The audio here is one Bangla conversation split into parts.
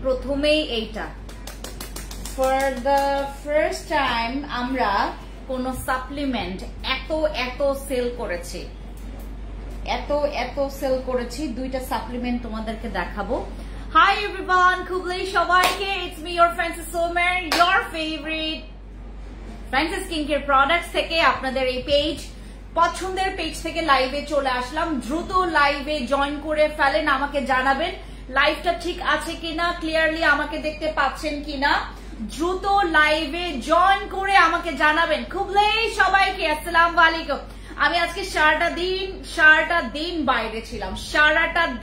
প্রথমেই এইটা ফর দ্য ফার্স্ট টাইম আমরা কোন সাপ্লিমেন্ট এত সেল করেছি, এত সেল করেছি। দুইটা সাপ্লিমেন্ট তোমাদেরকে দেখাবো। হাই এভরিওয়ান, খুবলেই সবাইকে, ইটস মি ইয়োর ফ্রান্সিস সোমের, your favourite Francis skin care products থেকে আপনাদের এই পেজ, পছন্দের পেজ থেকে লাইভে চলে আসলাম। দ্রুত লাইভে জয়েন করে ফেলেন, আমাকে জানাবেন লাইভটা ঠিক আছে কিনা, ক্লিয়ারলি আমাকে দেখতে পাচ্ছেন কিনা। দ্রুত লাইভে জয়েন করে আমাকে জানাবেন। খুবলেই সবাইকে আসসালামু আলাইকুম। আমি আজকে সারাটা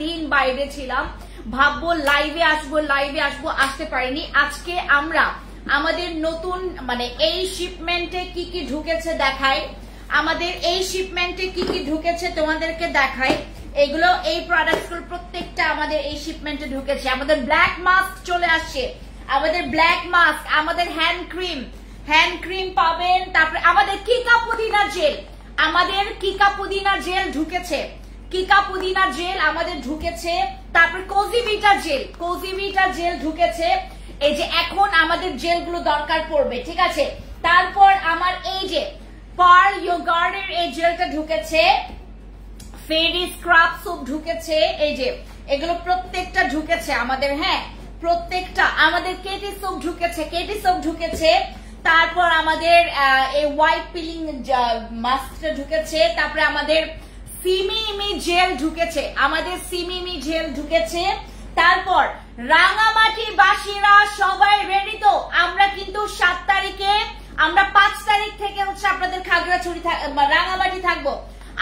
দিন বাইরে ছিলাম, ভাববো লাইভে আসবো, আসতে পারিনি। আজকে আমরা আমাদের নতুন এই শিপমেন্টে কি কি ঢুকেছে দেখাই, আমাদের এই শিপমেন্টে কি কি ঢুকেছে তোমাদেরকে দেখাই। এগুলো এই প্রোডাক্টস গুলো প্রত্যেকটা আমাদের এই শিপমেন্টে ঢুকেছে। আমাদের ব্ল্যাক মাস্ক চলে আসছে, আমাদের ব্ল্যাক মাস্ক, আমাদের হ্যান্ড ক্রিম পাবেন। তারপরে আমাদের কিকা পুদিনা জেল ঢুকেছে, আমাদের ঢুকেছে। তারপর কোজিভিটা জেল ঢুকেছে। এই যে এখন আমাদের জেলগুলো দরকার পড়বে, ঠিক আছে। তারপর আমার এই যে পার্ল ইয়োগার্টের এই জেলটা ঢুকেছে, ফেরি স্ক্রাব সোপ ঢুকেছে। এই যে এগুলো প্রত্যেকটা ঢুকেছে আমাদের, হ্যাঁ প্রত্যেকটা। আমাদের কেটি সোপ ঢুকেছে। তারপর আমাদের এই হোয়াইট পিলিং মাস্কটা ঢুকেছে। তারপরে আমাদের সিমিমি জেল ঢুকেছে, তারপর রাঙামাটি বাসীরা সবাই রেডি তো? আমরা কিন্তু 7 তারিখে, আমরা 5 তারিখ থেকে হচ্ছে আপনাদের খাগড়াছড়ি রাঙামাটি থাকবো।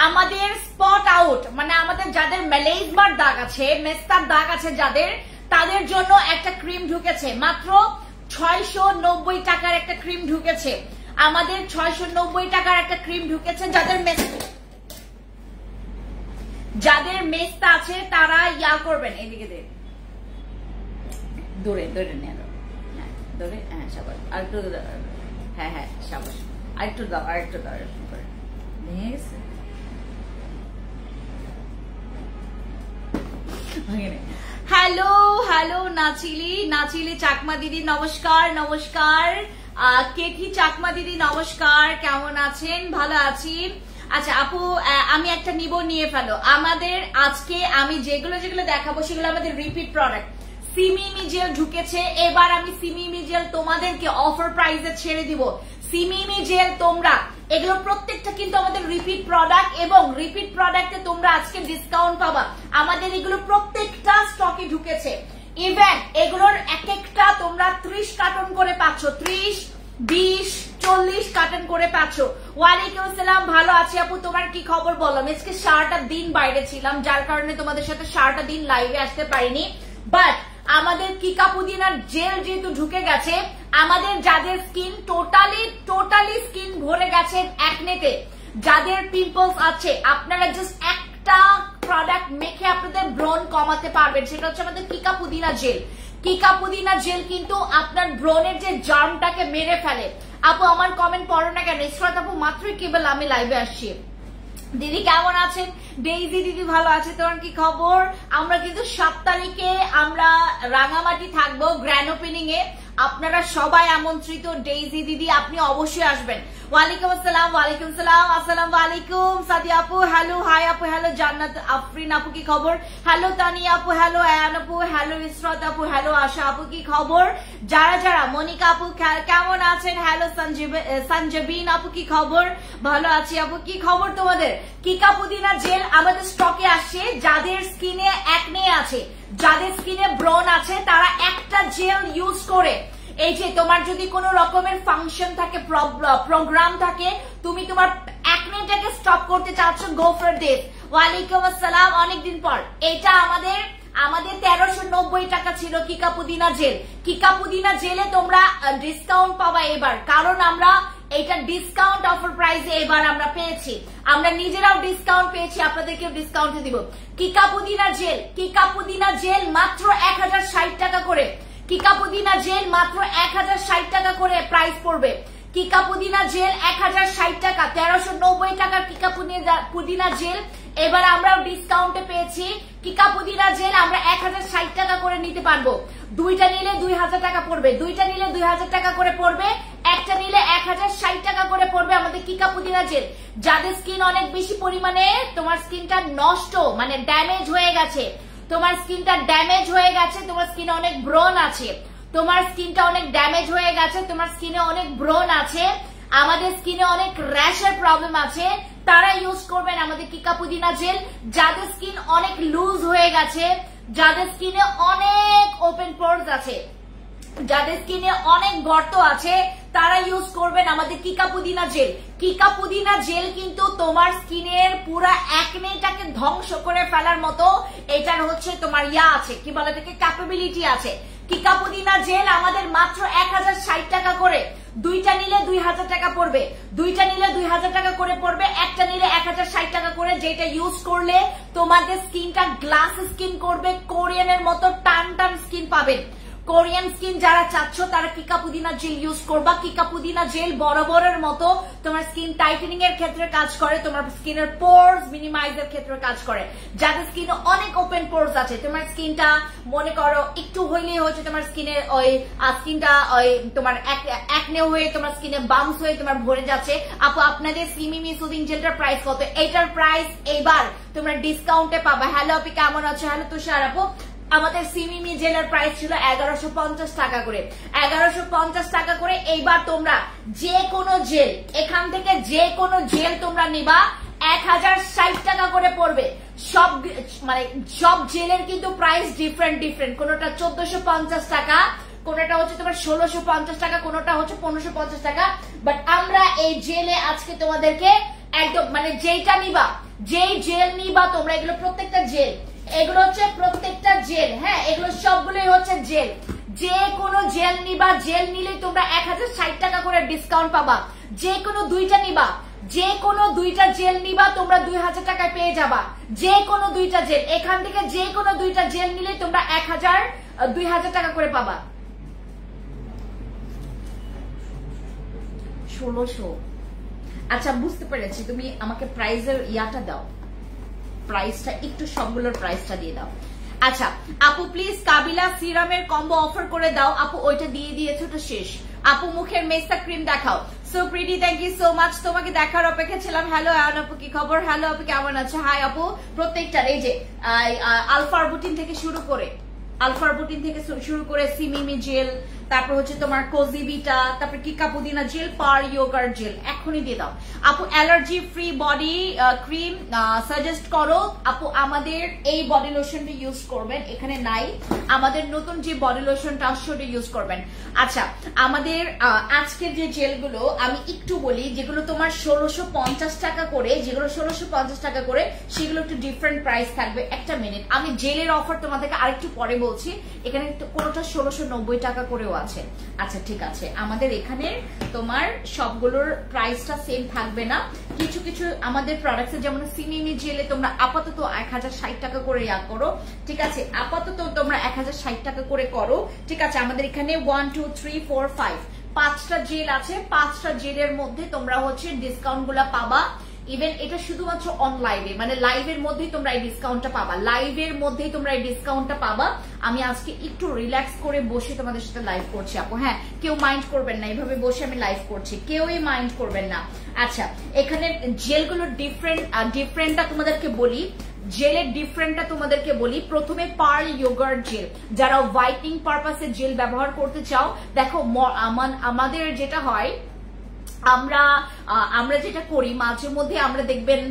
আমাদের স্পট আউট আমাদের যাদের মেলেজমার দাগ আছে, মেস্তার দাগ আছে যাদের, তাদের জন্য একটা ক্রিম ঢুকেছে। মাত্র 690 টাকার একটা ক্রিম ঢুকেছে আমাদের, 690 টাকার একটা ক্রিম ঢুকেছে। যাদের মেস্তা আছে তারা ইয়া করবেন, এদিকে দৌড়ে নিয়ে দাও, হ্যাঁ দৌড়ে, হ্যাঁ সাবাস, আরেকটু হ্যাঁ সাবাস, আরেকটু দাও ভেঙে গেছে। হ্যালো নাচিলি চাকমা দিদি নমস্কার। কেঠি চাকমা দিদি নমস্কার, কেমন আছেন? ভালো আছি। আচ্ছা আপু, আমি একটা নিয়ে ফেলো। আমাদের আজকে আমি যেগুলো দেখাবো সেগুলো আমাদের রিপিট প্রোডাক্ট। সিমিমি জেল ঢুকেছে, এবার আমি সিমিমি জেল তোমাদেরকে অফার প্রাইসে ছেড়ে দিব। সিমিমি জেল তোমরা, এগুলো প্রত্যেকটা কিন্তু আমাদের রিপিট প্রোডাক্ট, এবং রিপিট প্রোডাক্টে তোমরা আজকে ডিসকাউন্ট পাবা। আমাদের এগুলো প্রত্যেকটা স্টকে ঢুকেছে। ইভেন এগুলোর এক একটা তোমরা 30 কার্টন করে পাচ্ছ, 30, 20, 40 কার্টন করে পাচ্ছ। ওয়ালাইকুম আসসালাম, ভালো আছি আপু, তোমার কি খবর বলো? আজকে সারাটা দিন বাইরে ছিলাম, যার কারণে তোমাদের সাথে সারাটা দিন লাইভে আসতে পারিনি। বাট আমাদের কিকা পুদিনার জেল যেহেতু ঢুকে গেছে, আমাদের যাদের স্কিন টোটালি স্কিন ভরে গেছে অ্যাকনেতে, যাদের পিম্পলস আছে, আপনারা জাস্ট একটা প্রোডাক্ট মেখে আপনাদের ব্রণ কমাতে পারবেন, সেটা হচ্ছে আমাদের কিকা পুদিনা জেল কিন্তু আপনার ব্রণের যে জার্মটাকে মেরে ফেলে। আপু আমার কমেন্ট পড়ো না কেন? ইসরাত আপু মাত্রই কেবল আমি লাইভে আসছি। দিদি কেমন আছেন? ডেইজি দিদি ভালো আছে, তোমার কি খবর? আমরা কিন্তু 7 তারিখে আমরা রাঙামাটি থাকবো গ্র্যান্ড ওপেনিং এ, আপনারা সবাই আমন্ত্রিত। ডেইজি দিদি আপনি অবশ্যই আসবেন। ওয়ালাইকুম আসসালাম, আসসালামু আলাইকুম। সাদিয়া আপু হ্যালো, হাই আপু হ্যালো, জান্নাত আফরিন আপু কি খবর? হ্যালো তানিয়া আপু হ্যালো, আয়ান আপু হ্যালো, ইসরাত আপু হ্যালো, আশা আপু কি খবর? যারা মনিকা আপু কেমন আছেন? হ্যালো সঞ্জীবিন আপু কি খবর? ভালো আছি আপু, কি খবর তোমাদের? কিকা পুদিনা জেল আমাদের স্টকে আসছে। যাদের স্কিনে অ্যাকনে আছে, যাদের স্কিনে ব্রণ আছে, তারা একটা জেল ইউজ করে, এই যে তোমার যদি কোনো রকমের ফাংশন থাকে, প্রোগ্রাম থাকে, তুমি তোমার অ্যাকনেটাকে স্টপ করতে চাচ্ছ, গো ফর দিস। ওয়ালাইকুম আসসালাম, অনেকদিন পর। এটা আমাদের 1390 টাকা ছিল কিকা পুদিনা জেলে তোমরা ডিসকাউন্ট পাবা এবার, কারণ আমরা এটা ডিসকাউন্ট অফার প্রাইসে এবার আমরা পেয়েছি, আমরা নিজেরাও ডিসকাউন্ট পেয়েছি, আপনাদেরকেও ডিসকাউন্টে দিব। কিকা পুদিনা জেল মাত্র 1060 টাকা করে, কিকা পুদিনা জেল মাত্র 1060 টাকা করে প্রাইস পড়বে। কিকা পুদিনা জেল 1060 টাকা, 1390 টাকার কিকা পুদিনা জেল এবার আমরাও ডিসকাউন্টে পেয়েছি। কিকা পুদিনা জেল আমরা 1060 টাকা করে নিতে পারবো। দুইটা নিলে 2000 টাকা পড়বে, দুইটা নিলে 2000 টাকা করে পড়বে, একটা নিলে 1060 টাকা করে পড়বে আমাদের কিকা পুদিনা জেল। যাদের স্কিন অনেক বেশি পরিমাণে তোমার স্কিনটা নষ্ট মানে ড্যামেজ হয়ে গেছে, তোমার স্কিনটা ড্যামেজ হয়ে গেছে, তোমার স্কিনে অনেক ব্রণ আছে, তোমার স্কিনটা অনেক ড্যামেজ হয়ে গেছে, তোমার স্কিনে অনেক ব্রণ আছে, আমাদের স্কিনে অনেক র্যাশের প্রবলেম আছে, তারা ইউজ করবেন আমাদের কিকা পুদিনা জেল। যাদের স্কিন অনেক লুজ হয়ে গেছে, যাদের স্কিনে অনেক ওপেন পোরস আছে, যাদের স্কিনে অনেক গর্ত আছে, তারা ইউজ করবেন আমাদের কিকা পুদিনা জেল। কিকা পুদিনা জেল কিন্তু তোমার স্কিনের পুরা একনেটাকে ধ্বংস করে ফেলার মতো এটার হচ্ছে তোমার আছে, কি বলে এটাকে, ক্যাপাবিলিটি আছে। কিকা পুদিনা জেল আমাদের মাত্র 1060 টাকা করে, দুইটা নিলে 2000 টাকা পড়বে, দুইটা নিলে 2000 টাকা করে পড়বে, একটা নিলে 1060 টাকা করে। যেটা ইউজ করলে তোমাদের স্কিনটা গ্লাস স্কিন করবে, কোরিয়ানের মতো টান টান স্কিন পাবেন। কোরিয়ান স্কিন যারা চাচ্ছ তারা কিকা পুদিনা জেল ইউজ করবা। কিকা পুদিনা জেল বরাবরের মতো তোমার স্কিন টাইটেনিং এর ক্ষেত্রে কাজ করে, তোমার স্কিনের পোরস মিনিমাইজের ক্ষেত্রে কাজ করে। যাদের স্কিনে অনেক ওপেন পোরস আছে, তোমার স্কিনটা মনে করো একটু হইলেই হচ্ছে তোমার স্কিনের ওই স্কিনটা ওই তোমার একনে হয়ে তোমার স্কিনে বাম্পস হয়ে তোমার ভরে যাচ্ছে। আপু আপনাদের সিমিমি সুদিং জেলটার প্রাইস কত? এটার প্রাইস এইবার তোমরা ডিসকাউন্টে পাবা। হ্যালো আপনি কেমন আছো? হ্যালো তুষার আপু, আমাদের সিমিমি জেলের প্রাইস ছিল 1150 টাকা করে, 1150 টাকা করে। এইবার তোমরা যে কোনো জেল, এখান থেকে যে কোনো জেল তোমরা নিবা 1060 টাকা করে পড়বে। সব মানে সব জেলের কিন্তু প্রাইস ডিফারেন্ট ডিফারেন্ট, কোনোটা 1450 টাকা, কোনোটা হচ্ছে তোমার 1650 টাকা, কোনোটা হচ্ছে 1550 টাকা। বাট আমরা এই জেলে আজকে তোমাদেরকে একদম মানে যেইটা নিবা, যেই জেল নিবা তোমরা, এগুলো প্রত্যেকটা জেল, এগুলো হচ্ছে প্রত্যেকটা জেল, হ্যাঁ এগুলো সবগুলোই হচ্ছে জেল। যে কোনো জেল নিবা, জেল নিলে তোমরা 1060 টাকা করে ডিসকাউন্ট পাবা। যে কোনো দুইটা নিবা, যে কোনো দুইটা জেল নিবা তোমরা 2000 টাকায় পেয়ে যাবা। যে কোনো দুইটা জেল, এখান থেকে যে কোনো দুইটা জেল নিলে তোমরা 2000 টাকা করে পাবা। 1600। আচ্ছা বুঝতে পেরেছি, তুমি আমাকে প্রাইসের ইয়াটা দাও, প্রাইসটা একটু সবগুলোর প্রাইসটা দিয়ে দাও। আচ্ছা আপু প্লিজ কাবিলা সিরামের কম্বো অফার করে দাও। আপু ওইটা দিয়ে দিয়েছো, ওটা শেষ। আপু মুখের মেসা ক্রিম দেখাও। So pretty, thank you so much, তোমাকে দেখার অপেক্ষা ছিলাম। হ্যালো আপু কি খবর? হ্যালো আপু কেমন আছো? হাই আপু, প্রত্যেকটার এই যে আলফারবুটিন থেকে শুরু করে, আলফারবুটিন থেকে শুরু করে সিমিমি জেল, তারপর হচ্ছে তোমার কোজিবিটা, তারপর কিকা পুদিনা জেল, পার ইয়োগার জেল, এখনই দিয়ে দাও। আপু allergy free body cream suggest করো। আপু আমাদের এই বডি লোশনটা ইউজ করবেন, এখানে নাই, আমাদের নতুন যে বডি লোশনটা আসছে ওটা ইউজ করবেন। আচ্ছা আমাদের আজকের যে জেলগুলো আমি একটু বলি, যেগুলো তোমার 1650 টাকা করে, যেগুলো 1650 টাকা করে সেগুলো একটু ডিফারেন্ট প্রাইস থাকবে। একটা মিনিট, আমি জেলের অফার তোমাদেরকে আরেকটু পরে বলছি। এখানে কোনোটা 1690 টাকা করেও আছে। আচ্ছা ঠিক আছে, আমাদের এখানে তোমার সবগুলোর প্রাইসটা সেম থাকবে না, কিছু কিছু আমাদের প্রোডাক্টস যেমন সিমিমি জেলে তোমরা আপাতত 1060 টাকা করে ইয়া করো, ঠিক আছে, আপাতত তোমরা 1060 টাকা করে করো, ঠিক আছে। আমাদের এখানে 1 2 3 4 5 5টা জেল আছে, 5টা জেলের মধ্যে তোমরা হচ্ছে ডিসকাউন্ট গুলা পাবা। ইভেন এটা শুধুমাত্র অন লাইভে, মানে লাইভের মধ্যেই তোমরা এই ডিসকাউন্টটা পাবা, লাইভের মধ্যেই তোমরা এই ডিসকাউন্টটা পাবা। আমি আজকে একটু রিল্যাক্স করে বসে তোমাদের সাথে লাইভ করছি আপু, হ্যাঁ কেউ মাইন্ড করবেন না, এইভাবে বসে আমি লাইভ করছি, কেউই মাইন্ড করবেন না। আচ্ছা এখানে জেলগুলো ডিফারেন্টটা তোমাদেরকে বলি, জেলের ডিফারেন্টটা তোমাদেরকে বলি। প্রথমে পার্ল ইয়োগার্ট জেল, যারা হোয়াইটনিং পারপাসে জেল ব্যবহার করতে চাও, দেখো আমাদের যেটা হয়, আমরা যেটা করি মাঝে মধ্যে আমরা দেখবেন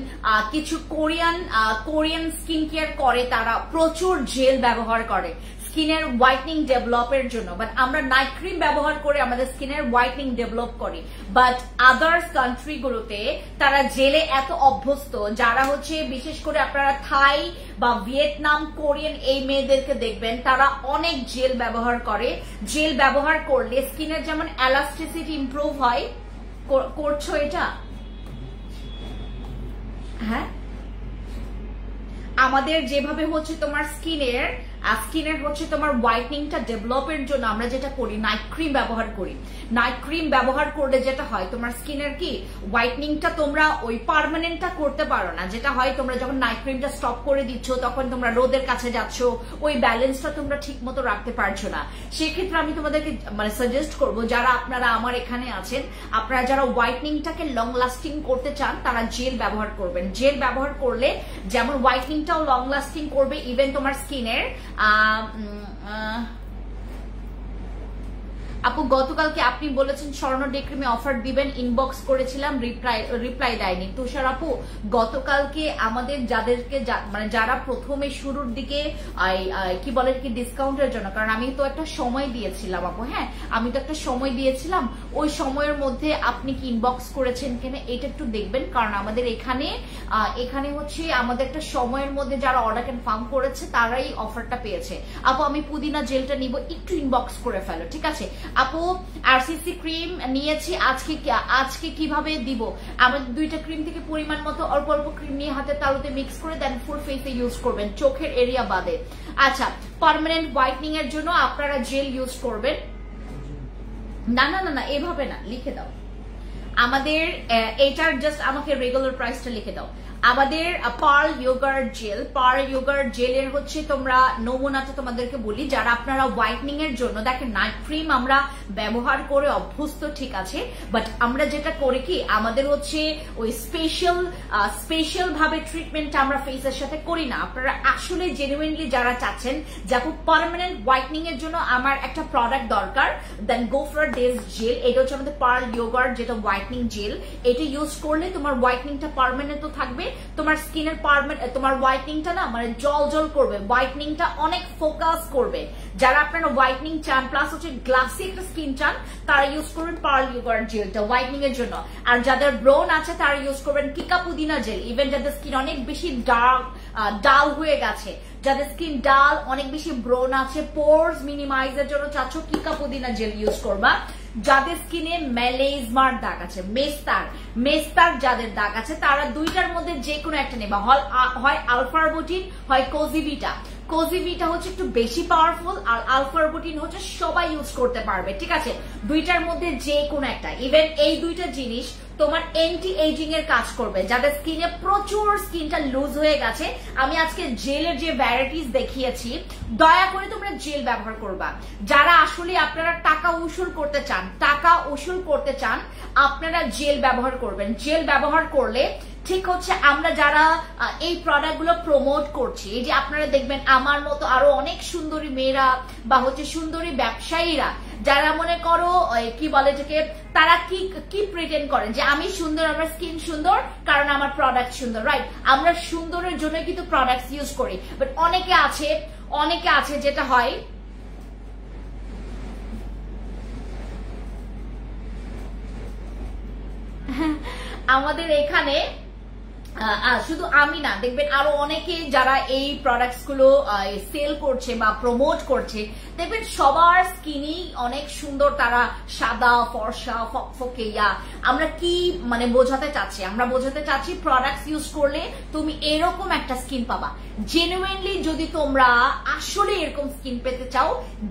কিছু কোরিয়ান স্কিন কেয়ার করে, তারা প্রচুর জেল ব্যবহার করে স্কিনের হোয়াইটনিং ডেভেলপের জন্য, বাট আমরা নাইট ক্রিম ব্যবহার করে আমাদের স্কিনের হোয়াইটনিং ডেভেলপ করি। বাট আদার্স কান্ট্রিগুলোতে তারা জেলে এত অভ্যস্ত, যারা হচ্ছে বিশেষ করে আপনারা থাই বা ভিয়েতনাম, কোরিয়ান এই মেয়েদেরকে দেখবেন তারা অনেক জেল ব্যবহার করে। জেল ব্যবহার করলে স্কিনের যেমন এলাস্টিসিটি ইমপ্রুভ হয়। করছো এটা? হ্যাঁ আমাদের যেভাবে হচ্ছে তোমার স্কিনের স্কিনের হচ্ছে তোমার হোয়াইটনিংটা ডেভেলপের জন্য আমরা যেটা করি নাইট ক্রিম ব্যবহার করি। নাইট ক্রিম ব্যবহার করলে যেটা হয় তোমার স্কিনের কি হোয়াইটনিংটা তোমরা ওই পার্মানেন্টটা করতে পারো না, যেটা হয় তোমরা যখন নাইট ক্রিমটা স্টপ করে দিচ্ছ তখন তোমরা রোদের কাছে যাচ্ছ, ওই ব্যালেন্সটা তোমরা ঠিক মতো রাখতে পারছো না। সেক্ষেত্রে আমি তোমাদেরকে মানে সাজেস্ট করবো যারা আপনারা আমার এখানে আছেন, আপনারা যারা হোয়াইটনিংটাকে লং লাস্টিং করতে চান তারা জেল ব্যবহার করবেন। জেল ব্যবহার করলে যেমন হোয়াইটনিংটাও লং লাস্টিং করবে, ইভেন তোমার স্কিনের আপু গতকালকে আপনি বলেছেন স্বর্ণ ডে ক্রিমে অফার দিবেন, ইনবক্স করেছিলাম, রিপ্লাই দেয়নি। তুষার আপু গতকালকে আমাদের যাদেরকে মানে যারা প্রথমে শুরুর দিকে কি বলে কি ডিসকাউন্টের জন্য, কারণ আমি তো একটা সময় দিয়েছিলাম আপু, হ্যাঁ আমি তো একটা সময় দিয়েছিলাম, ওই সময়ের মধ্যে আপনি কি ইনবক্স করেছেন কিনা এটা একটু দেখবেন, কারণ আমাদের এখানে হচ্ছে আমাদের একটা সময়ের মধ্যে যারা অর্ডার কনফার্ম করেছে তারাই অফারটা পেয়েছে। আপু আমি পুদিনা জেলটা নিব, একটু ইনবক্স করে ফেলো, ঠিক আছে আপু। আরসিসি ক্রিম নিয়েছি, আজকে কিভাবে দিব? আমাদের 2টা ক্রিম থেকে পরিমাণ মতো অল্প অল্প ক্রিম নিয়ে হাতের তালুতে মিক্স করে দেন ফুল ফেসে ইউজ করবেন, চোখের এরিয়া বাদে। আচ্ছা পার্মানেন্ট হোয়াইটনিং এর জন্য আপনারা জেল ইউজ করবেন। না না না না এভাবে না, লিখে দাও আমাদের এটার জাস্ট আমাকে রেগুলার প্রাইসটা লিখে দাও। আমাদের pearl yogurt gel, pearl yogurt জেলের হচ্ছে তোমরা নমুনাটা তোমাদেরকে বলি, যারা আপনারা হোয়াইটনিং এর জন্য দেখেন নাইট ক্রিম আমরা ব্যবহার করে অভ্যস্ত, ঠিক আছে, বাট আমরা যেটা করি কি আমাদের হচ্ছে ওই স্পেশাল ভাবে ট্রিটমেন্টটা আমরা ফেসের সাথে করি না। আপনারা আসলে জেনুইনলি যারা চাচ্ছেন যে আপু পার্মানেন্ট হোয়াইটনিং এর জন্য আমার একটা প্রোডাক্ট দরকার, দেন গো ফর দিস জেল। এটা হচ্ছে আমাদের পার্ল ইয়োগার্ট যেটা হোয়াইটনিং জেল, এটা ইউজ করলে তোমার হোয়াইটনিংটা পার্মানেন্ট তো থাকবে, তোমার স্কিনের তোমার হোয়াইটনিংটা না মানে জল জল করবে, হোয়াইটনিংটা অনেক ফোকাস করবে। যারা আপনারা হোয়াইটনিং চান প্লাস হচ্ছে গ্লাসি একটা স্কিন চান তারা ইউজ করবেন পার্ল ইয়োগার্ট জেলটা হোয়াইটনিং এর জন্য। আর যাদের ব্রোন আছে তারা ইউজ করবেন কিকা পুদিনা জেল। ইভেন যাদের স্কিন অনেক বেশি ডাল হয়ে গেছে, যাদের স্কিন ডাল অনেক বেশি ব্রোন আছে, পোরস মিনিমাইজের জন্য চাচ্ছ কিকা পুদিনা জেল ইউজ করবা। যাদের স্কিনে ম্যালেজমার দাগ আছে, মেস্তার যাদের দাগ আছে তারা 2টার মধ্যে যে কোনো একটা নেবা, হয় আলফারবুটিন হয় কোজিভিটা। কোজিভিটা হচ্ছে একটু বেশি পাওয়ারফুল আর আলফারবুটিন হচ্ছে সবাই ইউজ করতে পারবে, ঠিক আছে, 2টার মধ্যে যে কোনো একটা। ইভেন এই 2টা জিনিস তোমার এন্টি এজিং এর কাজ করবে। যাদের স্কিনে প্রচুর স্কিনটা লুজ হয়ে গেছে, আমি আজকে জেলের যে ভ্যারাইটিস দেখিয়েছি, দয়া করে তোমরা জেল ব্যবহার করবা। যারা আসলে আপনারা টাকা উসুল করতে চান আপনারা জেল ব্যবহার করবেন। জেল ব্যবহার করলে ঠিক হচ্ছে আমরা যারা এই প্রোডাক্ট গুলো প্রমোট করছি, এই যে আপনারা দেখবেন আমার মতো আরো অনেক সুন্দরী মেয়েরা বা হচ্ছে সুন্দরী ব্যবসায়ীরা যারা মনে করো কি বলে এটাকে, তারা কি প্রিটেন্ড করেন যে আমি সুন্দর, আমার স্কিন সুন্দর কারণ আমার প্রোডাক্ট সুন্দর, রাইট? আমরা সুন্দরের জন্য কিন্তু প্রোডাক্ট ইউজ করি, বাট অনেকে আছে যেটা হয় আমাদের এখানে শুধু আমি না, দেখবেন আরো অনেকে যারা এই প্রোডাক্টস গুলো সেল করছে বা প্রমোট করছে, দেখবেন সবার স্কিনই অনেক সুন্দর, তারা সাদা ফর্সা ফকফকে। আমরা কি মানে বোঝাতে চাচ্ছি? আমরা বোঝাতে চাচ্ছি প্রোডাক্টস ইউজ করলে তুমি এরকম একটা স্কিন পাবা। জেনুইনলি যদি তোমরা আসলে এরকম স্কিন পেতে চাও,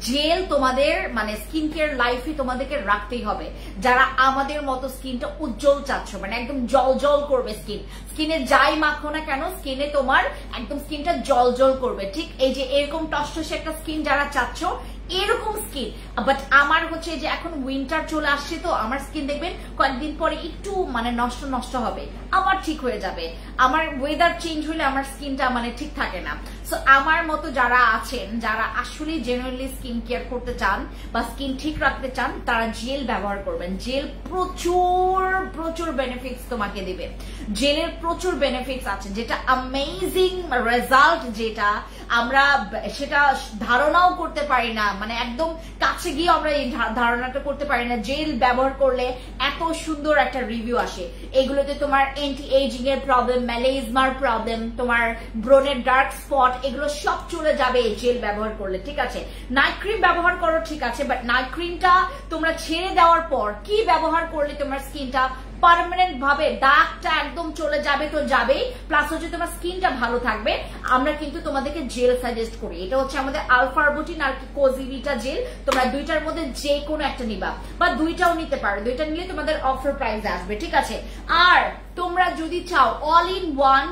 জেল তোমাদের মানে স্কিন কেয়ার লাইফে তোমাদেরকে রাখতেই হবে। যারা আমাদের মতো স্কিনটা উজ্জ্বল চাচ্ছ, মানে একদম জল জল করবে স্কিনে যাই মাখো না কেন স্কিনে তোমার একদম স্কিনটা জল জল করবে, ঠিক এই যে এরকম টসটসে একটা স্কিন যারা চাচ্ছ এরকম স্কিন। বাট আমার হচ্ছে যে এখন উইন্টার চলে আসছে, তো আমার স্কিন দেখবেন কয়েকদিন পরে একটু মানে নষ্ট হবে, আবার ঠিক হয়ে যাবে। আমার ওয়েদার চেঞ্জ হলে আমার স্কিনটা মানে ঠিক থাকে না। সো আমার মতো যারা আছেন, যারা আসলে জেনুইনলি স্কিন কেয়ার করতে চান বা স্কিন ঠিক রাখতে চান, তারা জেল ব্যবহার করবেন। জেল প্রচুর বেনিফিটস তোমাকে দিবে। জেলের প্রচুর বেনিফিটস আছে, যেটা অ্যামেজিং রেজাল্ট, যেটা আমরা সেটা ধারণাও করতে পারি না, মানে একদম কাছে গিয়ে আমরা এই ধারণাটা করতে পারি না। জেল ব্যবহার করলে এত সুন্দর একটা রিভিউ আসে। এগুলোতে তোমার এন্টি এজিং এর প্রবলেম, ম্যালেজমার প্রবলেম, তোমার ব্রনের ডার্ক স্পট, এগুলো সব চলে যাবে এই জেল ব্যবহার করলে, ঠিক আছে। নাইট ক্রিম ব্যবহার করো, ঠিক আছে, বাট নাইট ক্রিমটা তোমরা ছেড়ে দেওয়ার পর কি ব্যবহার করলে তোমার স্কিনটা পার্মানেন্ট ভাবে দাগটা একদম চলে যাবে তো যাবেই, প্লাস হচ্ছে তোমার স্কিনটা ভালো থাকবে, আমরা কিন্তু তোমাদেরকে জেল সাজেস্ট করি। এটা হচ্ছে আমাদের আলফা আরবুটিন আর কোজিভিটা জেল। তোমরা দুইটার মধ্যে যে কোনো একটা নিবা বা দুইটাও নিতে পারো, দুইটা নিলে তোমাদের অফার প্রাইস আসবে, ঠিক আছে। আর তোমরা যদি চাও অল ইন ওয়ান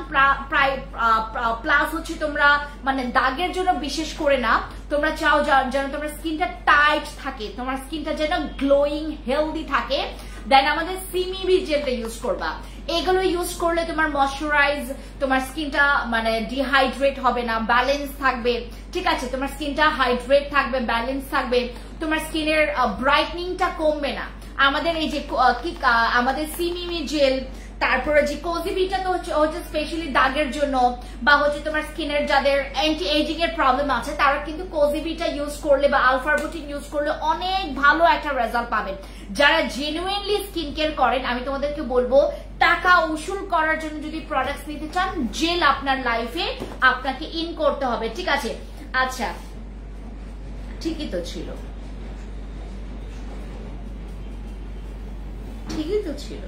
প্লাস হচ্ছে তোমরা মানে দাগের জন্য বিশেষ করে না, তোমরা চাও যেন তোমার স্কিনটা টাইট থাকে, তোমার স্কিনটা যেন গ্লোয়িং হেলদি থাকে, দেন আমাদের সিমিবি জেলটা ইউজ করবা। এগুলো ইউজ করলে তোমার ময়শ্চারাইজ, তোমার স্কিনটা মানে ডিহাইড্রেট হবে না, ব্যালেন্স থাকবে, ঠিক আছে। তোমার স্কিনটা হাইড্রেট থাকবে, ব্যালেন্স থাকবে, তোমার স্কিনের ব্রাইটনিংটা কমবে না। আমাদের এই যে আমাদের সিমিমি জেল, তারপরে যে কোজিভিটা তো হচ্ছে স্পেশালি দাগের জন্য, বা হচ্ছে তোমার স্কিনের যাদের অ্যান্টি এজিং এর প্রবলেম আছে তারা কিন্তু কোজিভিটা ইউজ করলে বা আলফা আরবুটিন ইউজ করলে অনেক ভালো একটা রেজাল্ট পাবেন। যারা জেনুইনলি স্কিন কেয়ার করেন আমি তোমাদেরকে বলবো টাকা উসুল করার জন্য যদি প্রোডাক্টস নিতে চান, জেল আপনার লাইফে আপনাকে ইন করতে হবে, ঠিক আছে। আচ্ছা ঠিকই তো ছিল, ঠিকই তো ছিল।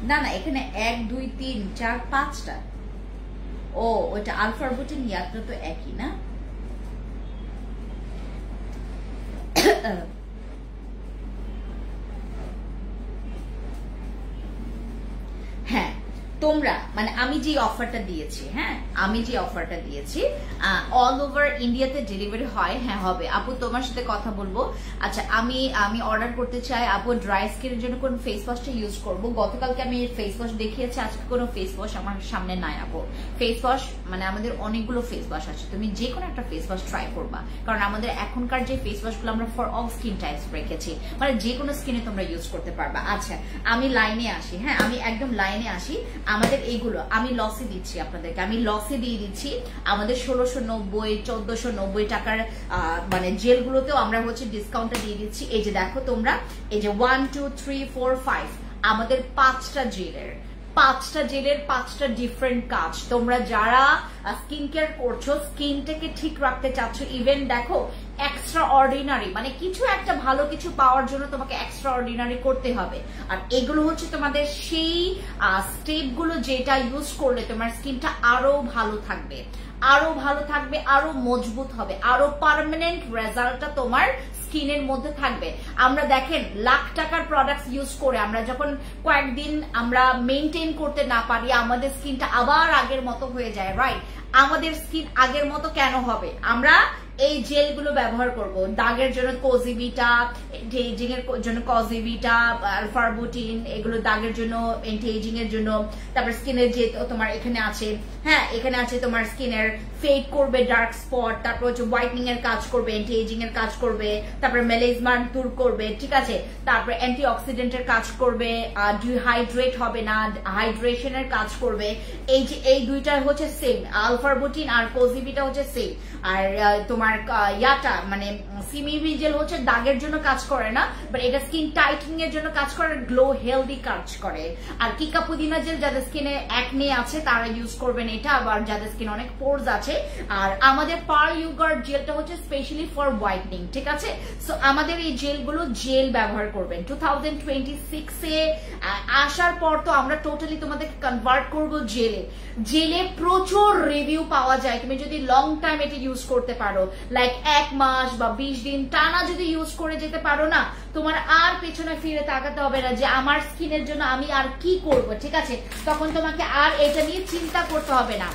না না এখানে 1 2 3 4 5টা। ও ওইটা আলফা আরবুটিন ইয়াত্রা তো একই না। হ্যাঁ তোমরা মানে আমি যে অফারটা দিয়েছি, হ্যাঁ আমি যে অফারটা দিয়েছি অল ওভার ইন্ডিয়াতে ডেলিভারি হয়, হ্যাঁ হবে। আপু তোমার সাথে কথা বলবো। আচ্ছা আমি অর্ডার করতে চাই আপু ড্রাই স্কিনের জন্য কোন ফেস ওয়াশটা ইউজ করবো। গতকালকে আমি ফেস ওয়াশ দেখিয়েছি, আজকে কোনো ফেস ওয়াশ আমার সামনে নাই আপু। ফেস ওয়াশ মানে আমাদের অনেকগুলো ফেস ওয়াশ আছে, তুমি যে কোনো একটা ফেস ওয়াশ ট্রাই করবা, কারণ আমাদের এখনকার যে ফেস ওয়াশগুলো আমরা ফর অল স্কিন টাইপস রেখেছি, মানে যে কোনো স্কিনে তোমরা ইউজ করতে পারবা। আচ্ছা আমি লাইনে আসি, হ্যাঁ আমি একদম লাইনে আসি। আমাদের এইগুলো আমি লসে দিচ্ছি আপনাদেরকে, আমি লসে দিয়ে দিচ্ছি। আমাদের 1690 1490 টাকার মানে জেলগুলোতেও আমরা হচ্ছে ডিসকাউন্টটা দিয়ে দিচ্ছি। এই যে দেখো তোমরা, এই যে 1 2 3 4 5 আমাদের 5টা জেলের 5টা ডিফারেন্ট কাজ। তোমরা যারা স্কিন কেয়ার করছো, স্কিনটাকে ঠিক রাখতে চাচ্ছ, ইভেন দেখো এক্সট্রা অর্ডিনারি মানে কিছু একটা ভালো কিছু পাওয়ার জন্য তোমাকে এক্সট্রা অর্ডিনারি করতে হবে। আর এগুলো হচ্ছে তোমাদের সেই স্টেপগুলো যেটা ইউজ করলে তোমার স্কিনটা আরো ভালো থাকবে, আরো ভালো থাকবে, আরো মজবুত হবে, আরো পার্মানেন্ট রেজাল্টটা তোমার স্কিনের মধ্যে থাকবে। আমরা দেখেন লাখ টাকার প্রোডাক্টস ইউজ করে আমরা যখন কয়েকদিন আমরা মেনটেন করতে না পারি, আমাদের স্কিনটা আবার আগের মতো হয়ে যায়, রাইট? আমাদের স্কিন আগের মতো কেন হবে? আমরা এই জেলগুলো ব্যবহার করব। দাগের জন্য কোজিভিটা, অ্যান্টি এজিং এর জন্য কোজিভিটা, আলফা আরবুটিন, এগুলো দাগের জন্য, অ্যান্টি এজিং এর জন্য। তারপর স্কিনের যে তোমার এখানে আছে, হ্যাঁ এখানে আছে তোমার স্কিনের ফেড করবে ডার্ক স্পট, তারপর হচ্ছে হোয়াইটনিং এর কাজ করবে, অ্যান্টি এজিং এর কাজ করবে, তারপর মেলাজমা দূর করবে, ঠিক আছে। তারপর অ্যান্টি অক্সিডেন্টের কাজ করবে, ডিহাইড্রেট হবে না, হাইড্রেশনের কাজ করবে। এই যে এই দুইটা হচ্ছে সেম, আলফা আরবুটিন আর কোজিভিটা হচ্ছে সেম। আর তোমার ইয়াটা মানে সিমিবি জেল হচ্ছে দাগের জন্য কাজ করে না, বাট এটা স্কিন টাইটনিং এর জন্য কাজ করে, গ্লো হেলদি কাজ করে। আর কিকা পুদিনা জেল যাদের স্কিনে অ্যাকনে আছে তারা ইউজ করবেন এটা, আবার যাদের স্কিন অনেক পোরস আছে। আর আমাদের পার ইউগার্ড জেলটা হচ্ছে স্পেশালি ফর হোয়াইটনিং, ঠিক আছে। সো আমাদের এই জেলগুলো জেল ব্যবহার করবেন। 2026 এ আসার পর তো আমরা টোটালি তোমাদেরকে কনভার্ট করবো জেলে। জেলে প্রচুর রিভিউ পাওয়া যায়, তুমি যদি লং টাইম এটা ইউজ করতে পারো, লাইক 1 মাস বা 20 দিন টানা যদি ইউজ করে যেতে পারো না, তোমার আর পেছনে ফিরে তাকাতে হবে না যে আমার স্কিনের জন্য আমি আর কি করব, ঠিক আছে। তখন তোমাকে আর এটা নিয়ে চিন্তা করতে হবে না।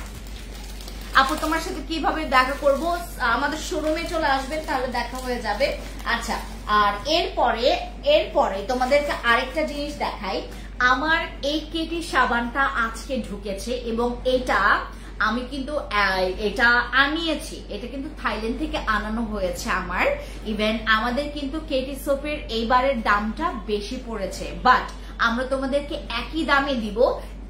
আপু তোমার সাথে কিভাবে দেখা করব? আমাদের শোরুমে চলে আসবেন, তাহলে দেখা হয়ে যাবে। আচ্ছা আর এরপরে তোমাদেরকে আরেকটা জিনিস দেখাই। আমার এই কেটি সাবানটা আজকে ঢুকেছে এবং এটা আমি কিন্তু এটা আনিয়েছি, এটা কিন্তু থাইল্যান্ড থেকে আনানো হয়েছে আমার। ইভেন আমাদের কিন্তু কেটি সোপের এইবারের দামটা বেশি পড়েছে, বাট আমরা তোমাদেরকে একই দামে দিব।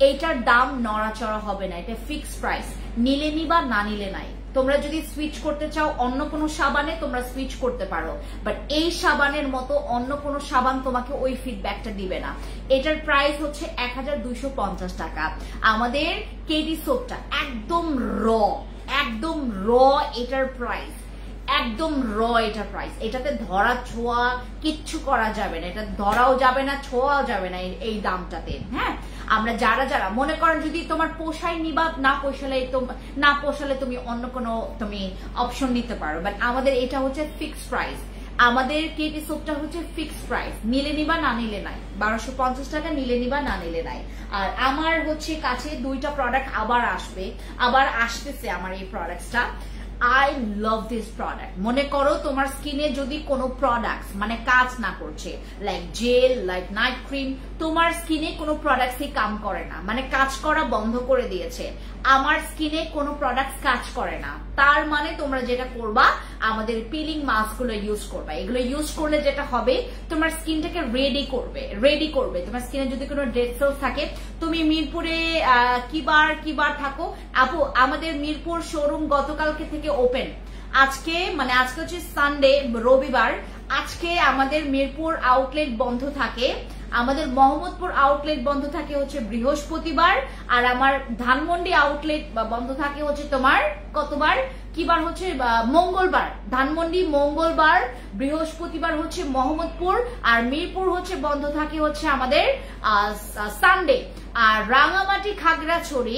এইটার দাম নড়াচড়া হবে না, এটা ফিক্সড প্রাইস, নিলে নিবা না নিলে নাই। তোমরা যদি সুইচ করতে চাও অন্য কোনো সাবানে তোমরা সুইচ করতে পারো, বাট এই সাবানের মতো অন্য কোনো সাবান তোমাকে ওই ফিডব্যাকটা দিবে না। এটার প্রাইস হচ্ছে 1250 টাকা। আমাদের কেডি সোপটা একদম র, এটার প্রাইস একদম র এটার প্রাইস। এটাতে ধরা ছোঁয়া কিচ্ছু করা যাবে না, এটা ধরাও যাবে না, ছোঁয়াও যাবে না এই দামটাতে। হ্যাঁ, আমরা যারা মনে করেন যদি তোমার পোষায় নিবা, না পোষালে তুমি অন্য কোনো তুমি অপশন নিতে পারো, বাট আমাদের এটা হচ্ছে ফিক্সড প্রাইস। আমাদের কেটি সোপটা হচ্ছে ফিক্সড প্রাইস, নিলে নিবা না নিলে নাই, 1250 টাকা নিলে নিবা না নিলে নাই। আর আমার হচ্ছে কাছে দুইটা প্রোডাক্ট আবার আসতেছে আমার এই প্রোডাক্টটা। I love this product. মনে করো তোমার স্কিনে যদি কোনো প্রোডাক্টস মানে কাজ না করছে, like gel, like night cream, তোমার স্কিনে কোনো প্রোডাক্টসই কাম করে না, মানে কাজ করা বন্ধ করে দিয়েছে। আমার স্কিনে কোনো প্রোডাক্টস কাজ করে না, তার মানে তোমরা যেটা করবা আমাদের পিলিং মাস্ক গুলো ইউজ করবা। এগুলো ইউজ করলে যেটা হবে তোমার স্কিনটাকে রেডি করবে। তোমার স্কিনে যদি কোনো ডেড সেলস থাকে, তুমি মিরপুরে কিবার থাকো আপু, আমাদের মিরপুর শোরুম গতকালকে থেকে ওপেন। আজকে হচ্ছে সানডে, রবিবার। আজকে আমাদের মিরপুর আউটলেট বন্ধ থাকে, আমাদের মোহাম্মদপুর আউটলেট বন্ধ থাকে হচ্ছে বৃহস্পতিবার, আর আমার ধানমন্ডি আউটলেট বন্ধ থাকে হচ্ছে তোমার কতবার কিবার হচ্ছে মঙ্গলবার। ধানমন্ডি মঙ্গলবার, বৃহস্পতিবার হচ্ছে মোহাম্মদপুর, আর মিরপুর হচ্ছে বন্ধ থাকে হচ্ছে আমাদের সানডে। আর রাঙামাটি খাগড়াছড়ি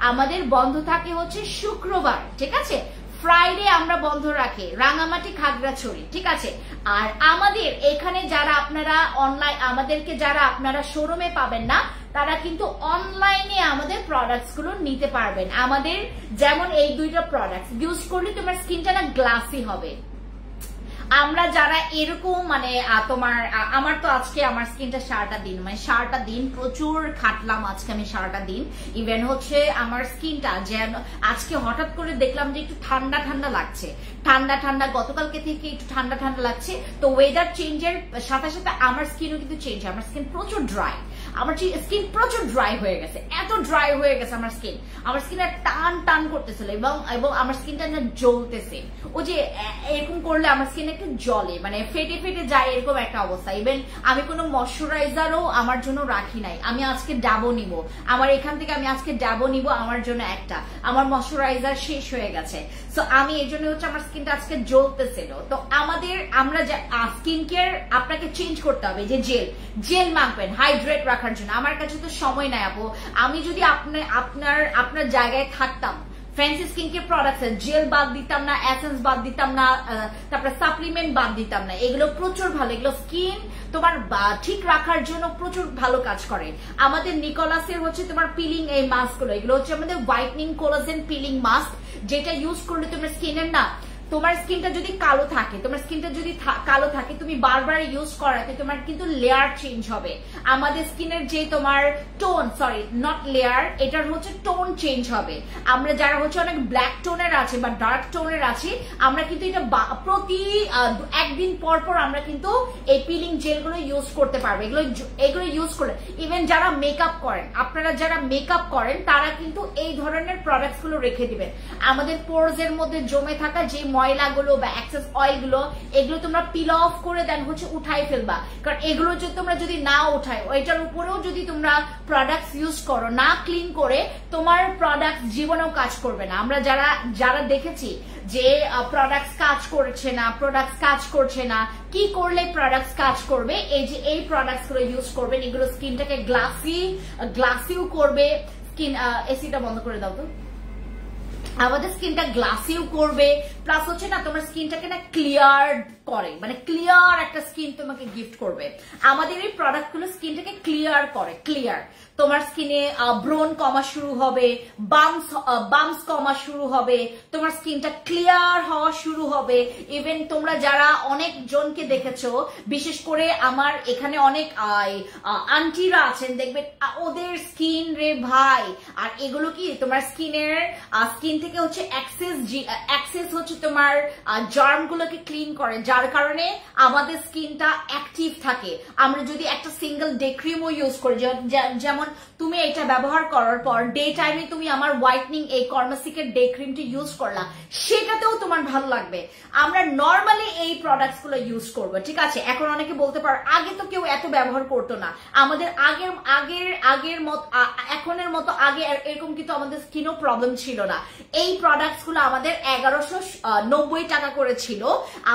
আমাদের বন্ধ থাকে হচ্ছে শুক্রবার, ঠিক আছে। ফ্রাইডে আমরা বন্ধ রাখি রাঙামাটি খাগড়াছড়ি, ঠিক আছে। আর আমাদের এখানে যারা আপনারা আমাদেরকে যারা আপনারা শোরুমে পাবেন না, তারা কিন্তু অনলাইনে আমাদের প্রোডাক্টস গুলো নিতে পারবেন। আমাদের যেমন এই দুইটা প্রোডাক্টস ইউজ করলে তোমার স্কিনটা না গ্লাসি হবে। আমরা যারা এরকম আমার তো আজকে আমার স্কিনটা সারাটা দিন প্রচুর খাটলাম আজকে আমি সারাটা দিন। ইভেন হচ্ছে আমার স্কিনটা যেন আজকে হঠাৎ করে দেখলাম যে একটু ঠান্ডা লাগছে, ঠান্ডা গতকালকে থেকে একটু ঠান্ডা লাগছে। তো ওয়েদার চেঞ্জের সাথে সাথে আমার স্কিনও কিন্তু চেঞ্জ, আমার স্কিন প্রচুর ড্রাই, আমার স্কিন প্রচুর ড্রাই হয়ে গেছে, এত ড্রাই হয়ে গেছে আমার স্কিন টান করতেছিল, এবং আমার স্কিনটা না জ্বলতেছে। ও যে এরকম করলে আমার স্কিন একটু জ্বলে, মানে ফেটে যায়, এরকম একটা অবস্থা। ইভেন আমি কোনো ময়শ্চারাইজারও আমার জন্য রাখি নাই। আমি আজকে ডাবো নিব, আমার এখান থেকে আমি আজকে ডাবো নিব আমার জন্য একটা, আমার ময়শ্চারাইজার শেষ হয়ে গেছে। সো আমি এই জন্য হচ্ছে আমার স্কিনটা আজকে জ্বলতেছিল। তো আমরা স্কিন কেয়ার আপনাকে চেঞ্জ করতে হবে, যে জেল মাখবেন হাইড্রেট রাখার জন্য। আমার কাছে তো সময় নাই আপু, আমি যদি আপনার জায়গায় থাকতাম, fancy skin care products gel বাদ দিতাম না, এসেন্স বাদ দিতাম না, তারপরে সাপ্লিমেন্ট বাদ দিতাম না। এগুলো প্রচুর ভালো, এগুলো স্কিন তোমার ঠিক রাখার জন্য প্রচুর ভালো কাজ করে। আমাদের নিকোলাসের হচ্ছে তোমার পিলিং এই মাস্ক গুলো, এগুলো হচ্ছে আমাদের হোয়াইটনিং কোলাজেন পিলিং মাস্ক, যেটা ইউজ করলে তোমার স্কিনের না, তোমার স্কিনটা যদি কালো থাকে, তুমি বারবার ইউজ করাতে তোমার কিন্তু লেয়ার চেঞ্জ হবে। আমাদের স্কিনের যে তোমার টোন, সরি নট লেয়ার, এটার হচ্ছে টোন চেঞ্জ হবে। আমরা যারা হচ্ছে অনেক ব্ল্যাক টোনের আছে বা ডার্ক টোনের আছে, আমরা কিন্তু এটা প্রতি একদিন পর আমরা কিন্তু এই পিলিং জেলগুলো ইউজ করতে পারবো। এগুলো ইউজ করলে ইভেন যারা মেকআপ করেন, আপনারা যারা মেকআপ করেন, তারা কিন্তু এই ধরনের প্রোডাক্টস গুলো রেখে দিবেন। আমাদের পোরস এর মধ্যে জমে থাকা যে ময়লাগুলো বা এক্সেস অয়েল গুলো, এগুলো তোমরা পিল অফ করে দেন হচ্ছে উঠাই ফেলবা। কারণ এগুলো তোমরা যদি না উঠায়, ওইটার উপরেও যদি তোমরা প্রোডাক্টস ইউজ করো না ক্লিন করে, তোমার প্রোডাক্ট জীবনেও কাজ করবে না। আমরা যারা দেখেছি যে প্রোডাক্টস কাজ করছে না, কি করলে প্রোডাক্টস কাজ করবে, এই প্রোডাক্টস গুলো ইউজ করবেন। এগুলো স্কিনটাকে গ্লাসিও করবে। স্কিন এসিটা বন্ধ করে দাও তো। আমাদের স্কিনটা গ্লাসিও করবে, প্লাস হচ্ছে না তোমার স্কিনটাকে না ক্লিয়ার করে, মানে ক্লিয়ার একটা স্কিন তোমাকে গিফট করবে। আমাদের এই প্রোডাক্ট গুলো স্কিনটাকে ক্লিয়ার করে, তোমার স্কিনে ব্রোন কমা শুরু হবে, বাম্পস কমা শুরু হবে, তোমার স্কিনটা ক্লিয়ার হওয়া শুরু হবে। ইভেন তোমরা যারা অনেক জনকে দেখেছো, বিশেষ করে আমার এখানে অনেক আন্টিরা আছেন, দেখবে ওদের স্কিন রে ভাই, আর এগুলো কি তোমার স্কিন থেকে হচ্ছে অ্যাক্সেস হচ্ছে তোমার জার্ম গুলোকে ক্লিন করে, যার কারণে আমাদের স্কিনটা অ্যাক্টিভ থাকে। আমরা যদি একটা সিঙ্গেল ডে ক্রিমও ইউজ করি, যেমন তুমি এটা ব্যবহার করার পর ডে টাইমে তুমি আমার হোয়াইটনিং এই কর্মাসিকের ডে ক্রিমটি ইউজ করলা, সেটাতেও তোমার ভালো লাগবে। আমরা নর্মালি এই প্রোডাক্টস গুলো ইউজ করবো, ঠিক আছে? এখন অনেকে বলতে পারো আগে তো কেউ এত ব্যবহার করতো না, আমাদের আগের মত এখনের মতো আগে এরকম কিন্তু আমাদের স্কিনও প্রবলেম ছিল না। এই প্রোডাক্টস গুলো আমাদের 1190 টাকা করে ছিল,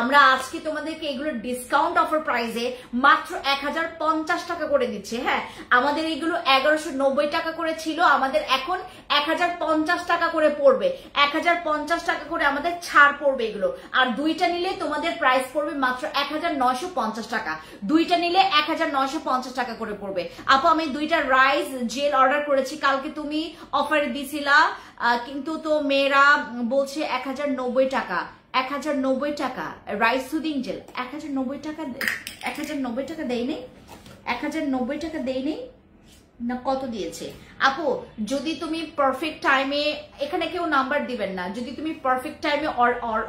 আমরা আজকে তোমাদেরকে এগুলো ডিসকাউন্ট অফার প্রাইসে মাত্র 1050 টাকা করে দিচ্ছে। হ্যাঁ, আমাদের এগুলো 1190 টাকা করে ছিল, আমাদের এখন 1050 টাকা করে পড়বে, 1050 টাকা করে আমাদের ছাড় পড়বে এগুলো। আর দুইটা নিলে তোমাদের প্রাইস পড়বে মাত্র 1950 টাকা, দুইটা নিলে 1950 টাকা করে পড়বে। আপু আমি দুইটা রাইস জেল অর্ডার করেছি, কালকে তুমি অফারে দিছিলা, কিন্তু তো মেয়েরা বলছে 1090 টাকা, 1090 টাকা রাইস সুদিং জেল 1090 টাকা, 1090 টাকা দেয়নি, 1090 টাকা দেয়নি না, কত দিয়েছে? আপু যদি তুমি পারফেক্ট টাইমে, এখানে কেউ নাম্বার দিবেন না, যদি তুমি পারফেক্ট টাইমে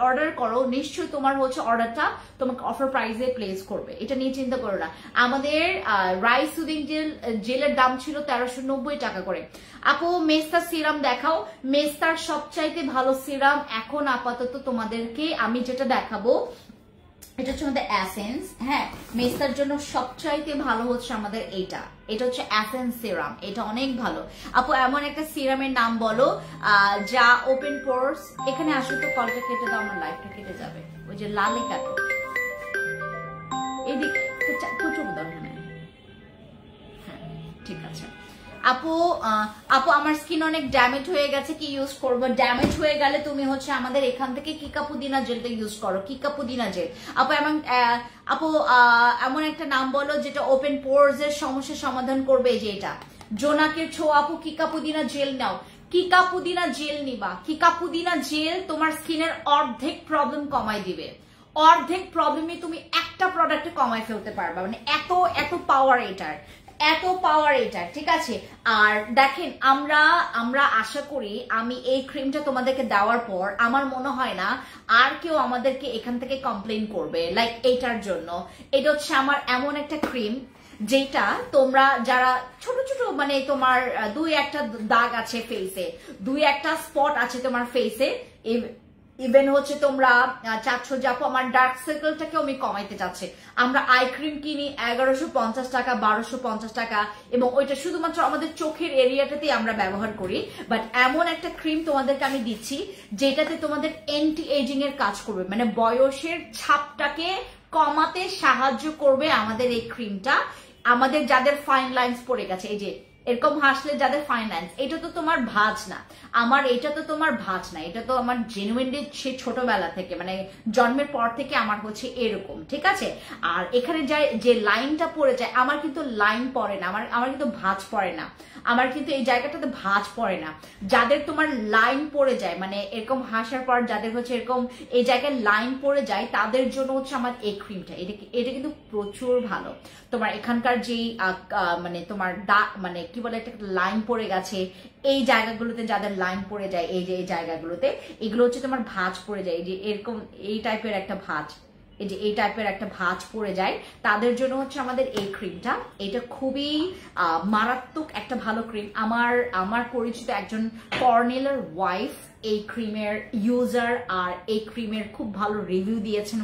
অর্ডার করো নিশ্চয়ই তোমার হচ্ছে অর্ডারটা তোমাকে অফার প্রাইসে প্লেস করবে, এটা নিয়ে চিন্তা করো না। আমাদের রাইস সুদিং জেলের দাম ছিল 1390 টাকা করে। আপু মেস্তার সিরাম দেখাও, মেস্তার সবচাইতে ভালো সিরাম এখন আপাতত তোমাদেরকে আমি যেটা দেখাবো এটা হচ্ছে আমাদের এসেন্স। হ্যাঁ, মেস্তার জন্য সবচাইতে ভালো হচ্ছে আমাদের এটা হচ্ছে এসেন্স সিরাম, এটা অনেক ভালো। আপু এমন একটা সিরামের নাম বলো যা ওপেন পোরস, এখানে আসো তো, কলটা কেটে দাও, আমার লাইফটা কেটে যাবে, ওই যে লালে কাটো এদিকে, প্রচুর দরকার নেই। হ্যাঁ ঠিক আছে। আপু আমার স্কিন অনেক ড্যামেজ হয়ে গেছে, কি ইউজ করবো? ড্যামেজ হয়ে গেলে তুমি হচ্ছে আমাদের এখান থেকে কিকা পুদিনা জেলটা ইউজ করো, কিকা পুদিনা জেল। আপু এমন একটা নাম বলো যেটা ওপেন পোরস এর সমস্যার সমাধান করবে, যে এটা জোনাকের ছো। আপু কিকা পুদিনা জেল নাও, কিকা পুদিনা জেল নিবা, কিকা পুদিনা জেল তোমার স্কিনের অর্ধেক প্রবলেম কমাই দিবে, অর্ধেক প্রবলেমে তুমি একটা প্রোডাক্টে কমাই ফেলতে পারবা, মানে এত পাওয়ার এটার, এত পাওয়ার এটা, ঠিক আছে? আর দেখেন আমরা আশা করি আমি এই ক্রিমটা তোমাদেরকে দেওয়ার পর আমার মনে হয় না আর কেউ আমাদেরকে এখান থেকে কমপ্লেন করবে লাইক এইটার জন্য। এটা হচ্ছে আমার এমন একটা ক্রিম যেটা তোমরা যারা ছোট ছোট মানে তোমার 2-1টা দাগ আছে ফেসে, 2-1টা স্পট আছে তোমার ফেসে, ইভেন হচ্ছে তোমরা চাচ্ছ যে আপু আমার ডার্ক সার্কেলটাকেও আমি কমাইতে চাচ্ছি, আমরা আই ক্রিম কিনি 1150 টাকা 1250 টাকা, এবং ওইটা শুধুমাত্র আমাদের চোখের এরিয়াটাতেই আমরা ব্যবহার করি। বাট এমন একটা ক্রিম তোমাদেরকে আমি দিচ্ছি যেটাতে তোমাদের অ্যান্টি এজিং এর কাজ করবে, মানে বয়সের ছাপটাকে কমাতে সাহায্য করবে আমাদের এই ক্রিমটা। আমাদের যাদের ফাইন লাইন্স পড়ে গেছে, এই যে এরকম হাসলে যাদের ফাইন লাইন্স, এটা তো তোমার ভাঁজ না, আমার এটা তো তোমার ভাঁজ না, এটা তো আমার জেনুইনলি সে ছোটবেলা থেকে মানে জন্মের পর থেকে আমার হচ্ছে এরকম, ঠিক আছে? আর এখানে যে লাইনটা পড়ে যায়, আমার কিন্তু লাইন পড়ে না, আমার কিন্তু ভাঁজ পড়ে না, আমার কিন্তু এই জায়গাটাতে ভাঁজ পড়ে না। যাদের তোমার লাইন পড়ে যায়, মানে এরকম হাসার পর যাদের হচ্ছে এরকম এই জায়গায় লাইন পড়ে যায়, তাদের জন্য হচ্ছে আমার এই ক্রিমটা, এটা কিন্তু প্রচুর ভালো। তোমার এখানকার যেই মানে তোমার মানে কি বলে একটা লাইন পড়ে গেছে এই জায়গাগুলোতে, যাদের লাইন পড়ে যায় এই যে এই জায়গাগুলোতে, এগুলো হচ্ছে তোমার ভাঁজ পড়ে যায়, এই যে এরকম এই টাইপের একটা ভাঁজ, এই যে এই টাইপের একটা ভাঁজ পড়ে যায়, তাদের জন্য হচ্ছে আমাদের এই ক্রিমটা। এটা খুবই মারাত্মক একটা ভালো ক্রিম। আমার পরিচিত একজন কর্নেলের ওয়াইফ এই ক্রিমের ইউজার, আর এই ক্রিমের খুব ভালো রিভিউ দিয়েছেন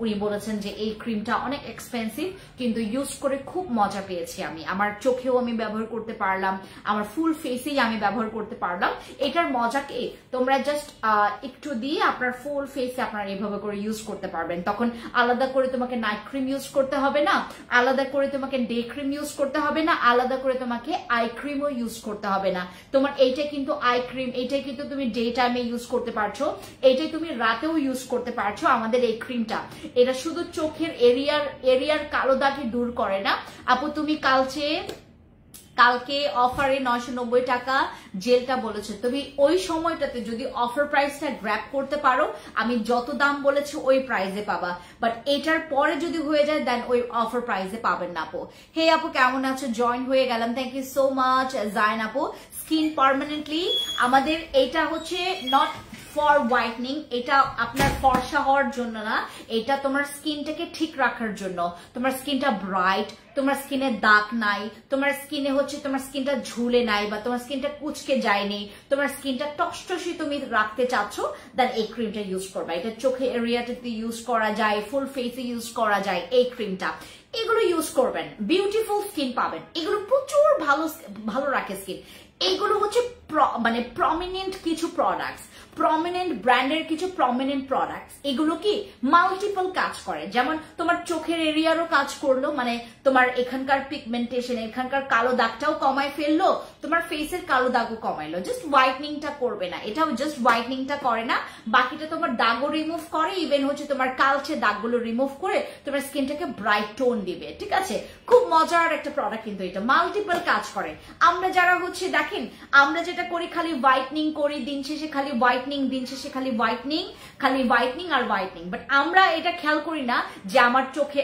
উনি বলেছেন যে এই ক্রিমটা অনেক এক্সপেন্সিভ কিন্তু ইউজ করে খুব মজা পেয়েছি আমি, আমার চোখেও আমি ব্যবহার করতে পারলাম, আমার ফুল ফেসেই আমি ব্যবহার করতে পারলাম। এটার মজাকে তোমরা জাস্ট একটু দিয়ে আপনার ফুল ফেসে আপনারা এভাবে করে ইউজ করতে পারবেন, তখন আলাদা করে তোমাকে নাইট ক্রিম ইউজ করতে হবে না, আলাদা করে তোমাকে ডে ক্রিম ইউজ করতে হবে না, আলাদা করে তোমাকে আই ক্রিমও ইউজ করতে হবে না। তোমার এইটা কিন্তু আই ক্রিম, এইটাই কিন্তু তুমি ডে টাইমে ইউজ করতে পারছো, এইটাই তুমি রাতেও ইউজ করতে পারছো। আমাদের এই ক্রিমটা এটা শুধু চোখের এরিয়ার কালো দাগকে দূর করে না। আপু তুমি কালকে অফারে 990 টাকা জেলটা বলেছে, তুমি ওই সময়টাতে যদি অফার প্রাইসটা গ্র্যাব করতে পারো, আমি যত দাম বলেছি ওই প্রাইসে পাবা, বাট এটার পরে যদি হয়ে যায় দেন ওই অফার প্রাইসে পাবেন না। আপু হে আপু কেমন আছো? জয়েন হয়ে গেলাম, thank you so much Zain আপু। স্কিন পার্মানেন্টলি আমাদের এটা হচ্ছে নট ফর হোয়াইটনিং, এটা আপনার ফর্সা হওয়ার জন্য না, এটা তোমার স্কিনটাকে ঠিক রাখার জন্য। তোমার স্কিনটা ব্রাইট, তোমার স্কিনে দাগ নাই, তোমার স্কিনে হচ্ছে তোমার স্কিনটা ঝুলে নাই বা তোমার স্কিনটা কুচকে যায়নি, তোমার স্কিনটা টসটসি তুমি রাখতে চাচ্ছ, দেন এই ক্রিমটা ইউজ করবা। এটা চোখে এরিয়াটাতে ইউজ করা যায়, ফুল ফেসে ইউজ করা যায় এই ক্রিমটা। এগুলো ইউজ করবেন, বিউটিফুল স্কিন পাবেন, এগুলো প্রচুর ভালো রাখে স্কিন। এইগুলো হচ্ছে মানে প্রমিনেন্ট কিছু প্রোডাক্টস, প্রমিনেন্ট ব্র্যান্ডের কিছু প্রমিনেন্ট প্রোডাক্টস। এগুলো কি মাল্টিপল কাজ করে, যেমন তোমার চোখের এরিয়ারও কাজ করলো, মানে তোমার এখানকার পিগমেন্টেশন, এখানকার কালো দাগটাও কমায় ফেললো, তোমার ফেসের কালো দাগও কমাইলো। জাস্ট হোয়াইটনিংটা করবে না, এটাও জাস্ট হোয়াইটনিংটা করে না, বাকিটা তোমার দাগও রিমুভ করে, ইভেন হচ্ছে তোমার কালচে দাগগুলো রিমুভ করে তোমার স্কিনটাকে ব্রাইট টোন দিবে। ঠিক আছে, খুব মজার একটা প্রোডাক্ট, কিন্তু এটা মাল্টিপল কাজ করে। আমরা যারা হচ্ছে দেখেন, আমরা যেটা করি খালি হোয়াইটনিং করি, দিন শেষে খালি হোয়াইটনিং, দিন শেষে খালি হোয়াইটনিং, খালি হোয়াইটনিং আর হোয়াইটনিং। বাট আমরা এটা খেয়াল করি না যে আমার চোখে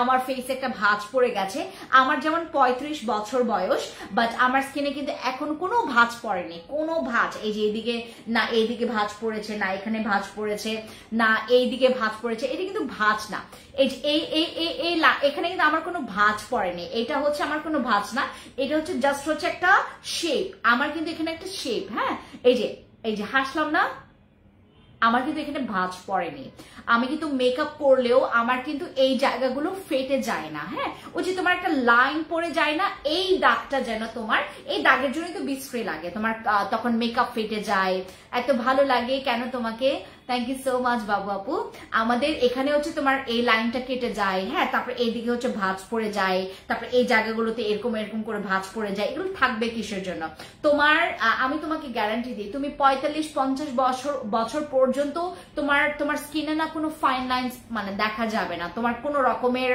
আমার ফেসে একটা ভাঁজ পড়ে গেছে। আমার যেমন 35 বছর বয়স, বাট আমার স্কিনে কিন্তু এখন কোনো ভাঁজ পড়েনি, কোনো ভাঁজ। এই যে এইদিকে না, এইদিকে ভাঁজ পড়েছে না, এখানে ভাঁজ পড়েছে না, এইদিকে ভাঁজ পড়েছে, এটা কিন্তু ভাঁজ না। এই যে এখানে কিন্তু আমার কোনো ভাঁজ পড়েনি, এটা হচ্ছে আমার কোনো ভাঁজ না, এটা হচ্ছে জাস্ট হচ্ছে একটা শেপ। আমার কিন্তু এখানে একটা শেপ, হ্যাঁ, এই যে হাসলাম না, আমার কিন্তু এখানে ভাঁজ পড়েনি। আমি কিন্তু মেকআপ করলেও আমার কিন্তু এই জায়গাগুলো ফেটে যায় না। হ্যাঁ, ওই যে তোমার একটা লাইন পড়ে যায় না, এই দাগটা যেন তোমার, এই দাগের জন্যই তো বিশ্রী লাগে তোমার, তখন মেকআপ ফেটে যায়। এত ভালো লাগে কেন তোমাকে, থ্যাংক ইউ সো মাচ বাবু আপু। আমাদের এখানে হচ্ছে তোমার এই লাইনটা কেটে যায়, হ্যাঁ, তারপরে এইদিকে হচ্ছে ভাঁজ পড়ে যায়, তারপরে এই জায়গাগুলোতে এরকম এরকম করে ভাঁজ পড়ে যায়। এগুলো থাকবে কিসের জন্য? তোমার আমি তোমাকে গ্যারান্টি দিই, তুমি 45-50 বছর পর্যন্ত তোমার স্কিনে না কোনো ফাইন লাইন্স মানে দেখা যাবে না, তোমার কোনো রকমের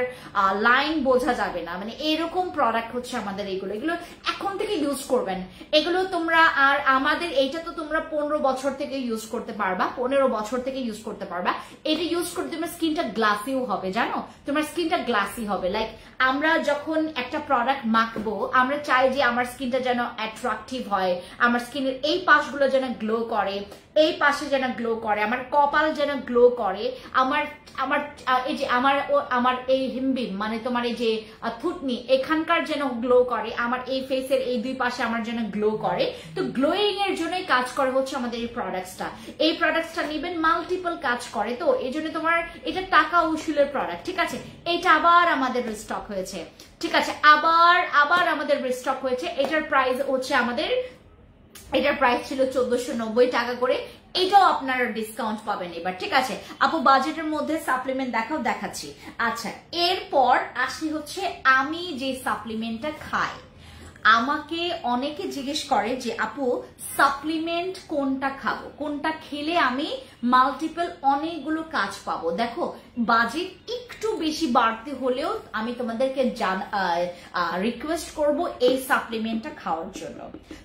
লাইন বোঝা যাবে না। মানে এরকম প্রোডাক্ট হচ্ছে আমাদের এগুলো এখন থেকে ইউজ করবেন এগুলো তোমরা। আর আমাদের এইটা তো তোমরা 15 বছর থেকে ইউজ করতে পারবা, 15 বছর থেকে ইউজ করতে পারবা। এটা ইউজ করতে তোমার স্কিনটা গ্লাসিও হবে, জানো, তোমার স্কিনটা গ্লাসি হবে। লাইক আমরা যখন একটা প্রোডাক্ট মাখবো, আমরা চাই যে আমার স্কিনটা যেন অ্যাট্রাকটিভ হয়, আমার স্কিনের এই পাশগুলো যেন গ্লো করে, এই পাশে যেন গ্লো করে, আমার কপাল যেন গ্লো করে, আমার এই যে আমার এই হিমবিম মানে তোমার এই যে থুতনি এখানকার যেন গ্লো করে, আমার এই ফেসের এই দুই পাশে আমার যেন গ্লো করে। তো গ্লোয়িং এর জন্যই কাজ করে হচ্ছে আমাদের এই প্রোডাক্টসটা। এই প্রোডাক্টসটা নিবেন, মাল্টিপল কাজ করে, তো এই জন্য তোমার এটা টাকা উসুলের প্রোডাক্ট। ঠিক আছে, এটা আবার আমাদের রিস্টক হয়েছে। ঠিক আছে, আবার আমাদের রিস্টক হয়েছে। এটার প্রাইস হচ্ছে আমাদের, এটার প্রাইস ছিল 1490 টাকা করে, এটাও আপনারা ডিসকাউন্ট পাবেন এবার। ঠিক আছে আপু, বাজেটের মধ্যে সাপ্লিমেন্ট দেখাচ্ছি। আচ্ছা, এরপর আসি হচ্ছে আমি যে সাপ্লিমেন্টটা খাই। আমাকে অনেকে জিজ্ঞেস করে যে আপু সাপ্লিমেন্ট কোনটা খাবো, কোনটা খেলে আমি মাল্টিপল অনেকগুলো কাজ পাবো। দেখো, বাজেট একটু বেশি বাড়তে হলেও আমি তোমাদেরকে রিকোয়েস্ট করব এই সাপ্লিমেন্টটা খাওয়ার জন্য।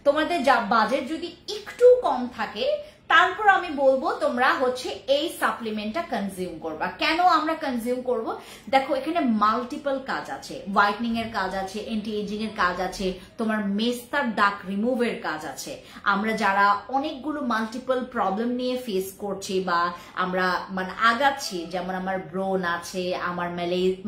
তোমাদের বাজেট যদি একটু কম থাকে তারপর আমি বলবো তোমরা হচ্ছে এই সাপ্লিমেন্টটা কনজিউম করবা। কেন আমরা কনজিউম করব? দেখো, এখানে মাল্টিপল কাজ আছে, হোয়াইটনিং এর কাজ আছে, এন্টি এজিং এর কাজ আছে, তোমার মেস্তার দাগ রিমুভের কাজ আছে। আমরা যারা অনেকগুলো মাল্টিপল প্রবলেম নিয়ে ফেস করছি বা আমরা মানে আগাচ্ছি, যেমন আমার ব্রোন আছে, আমার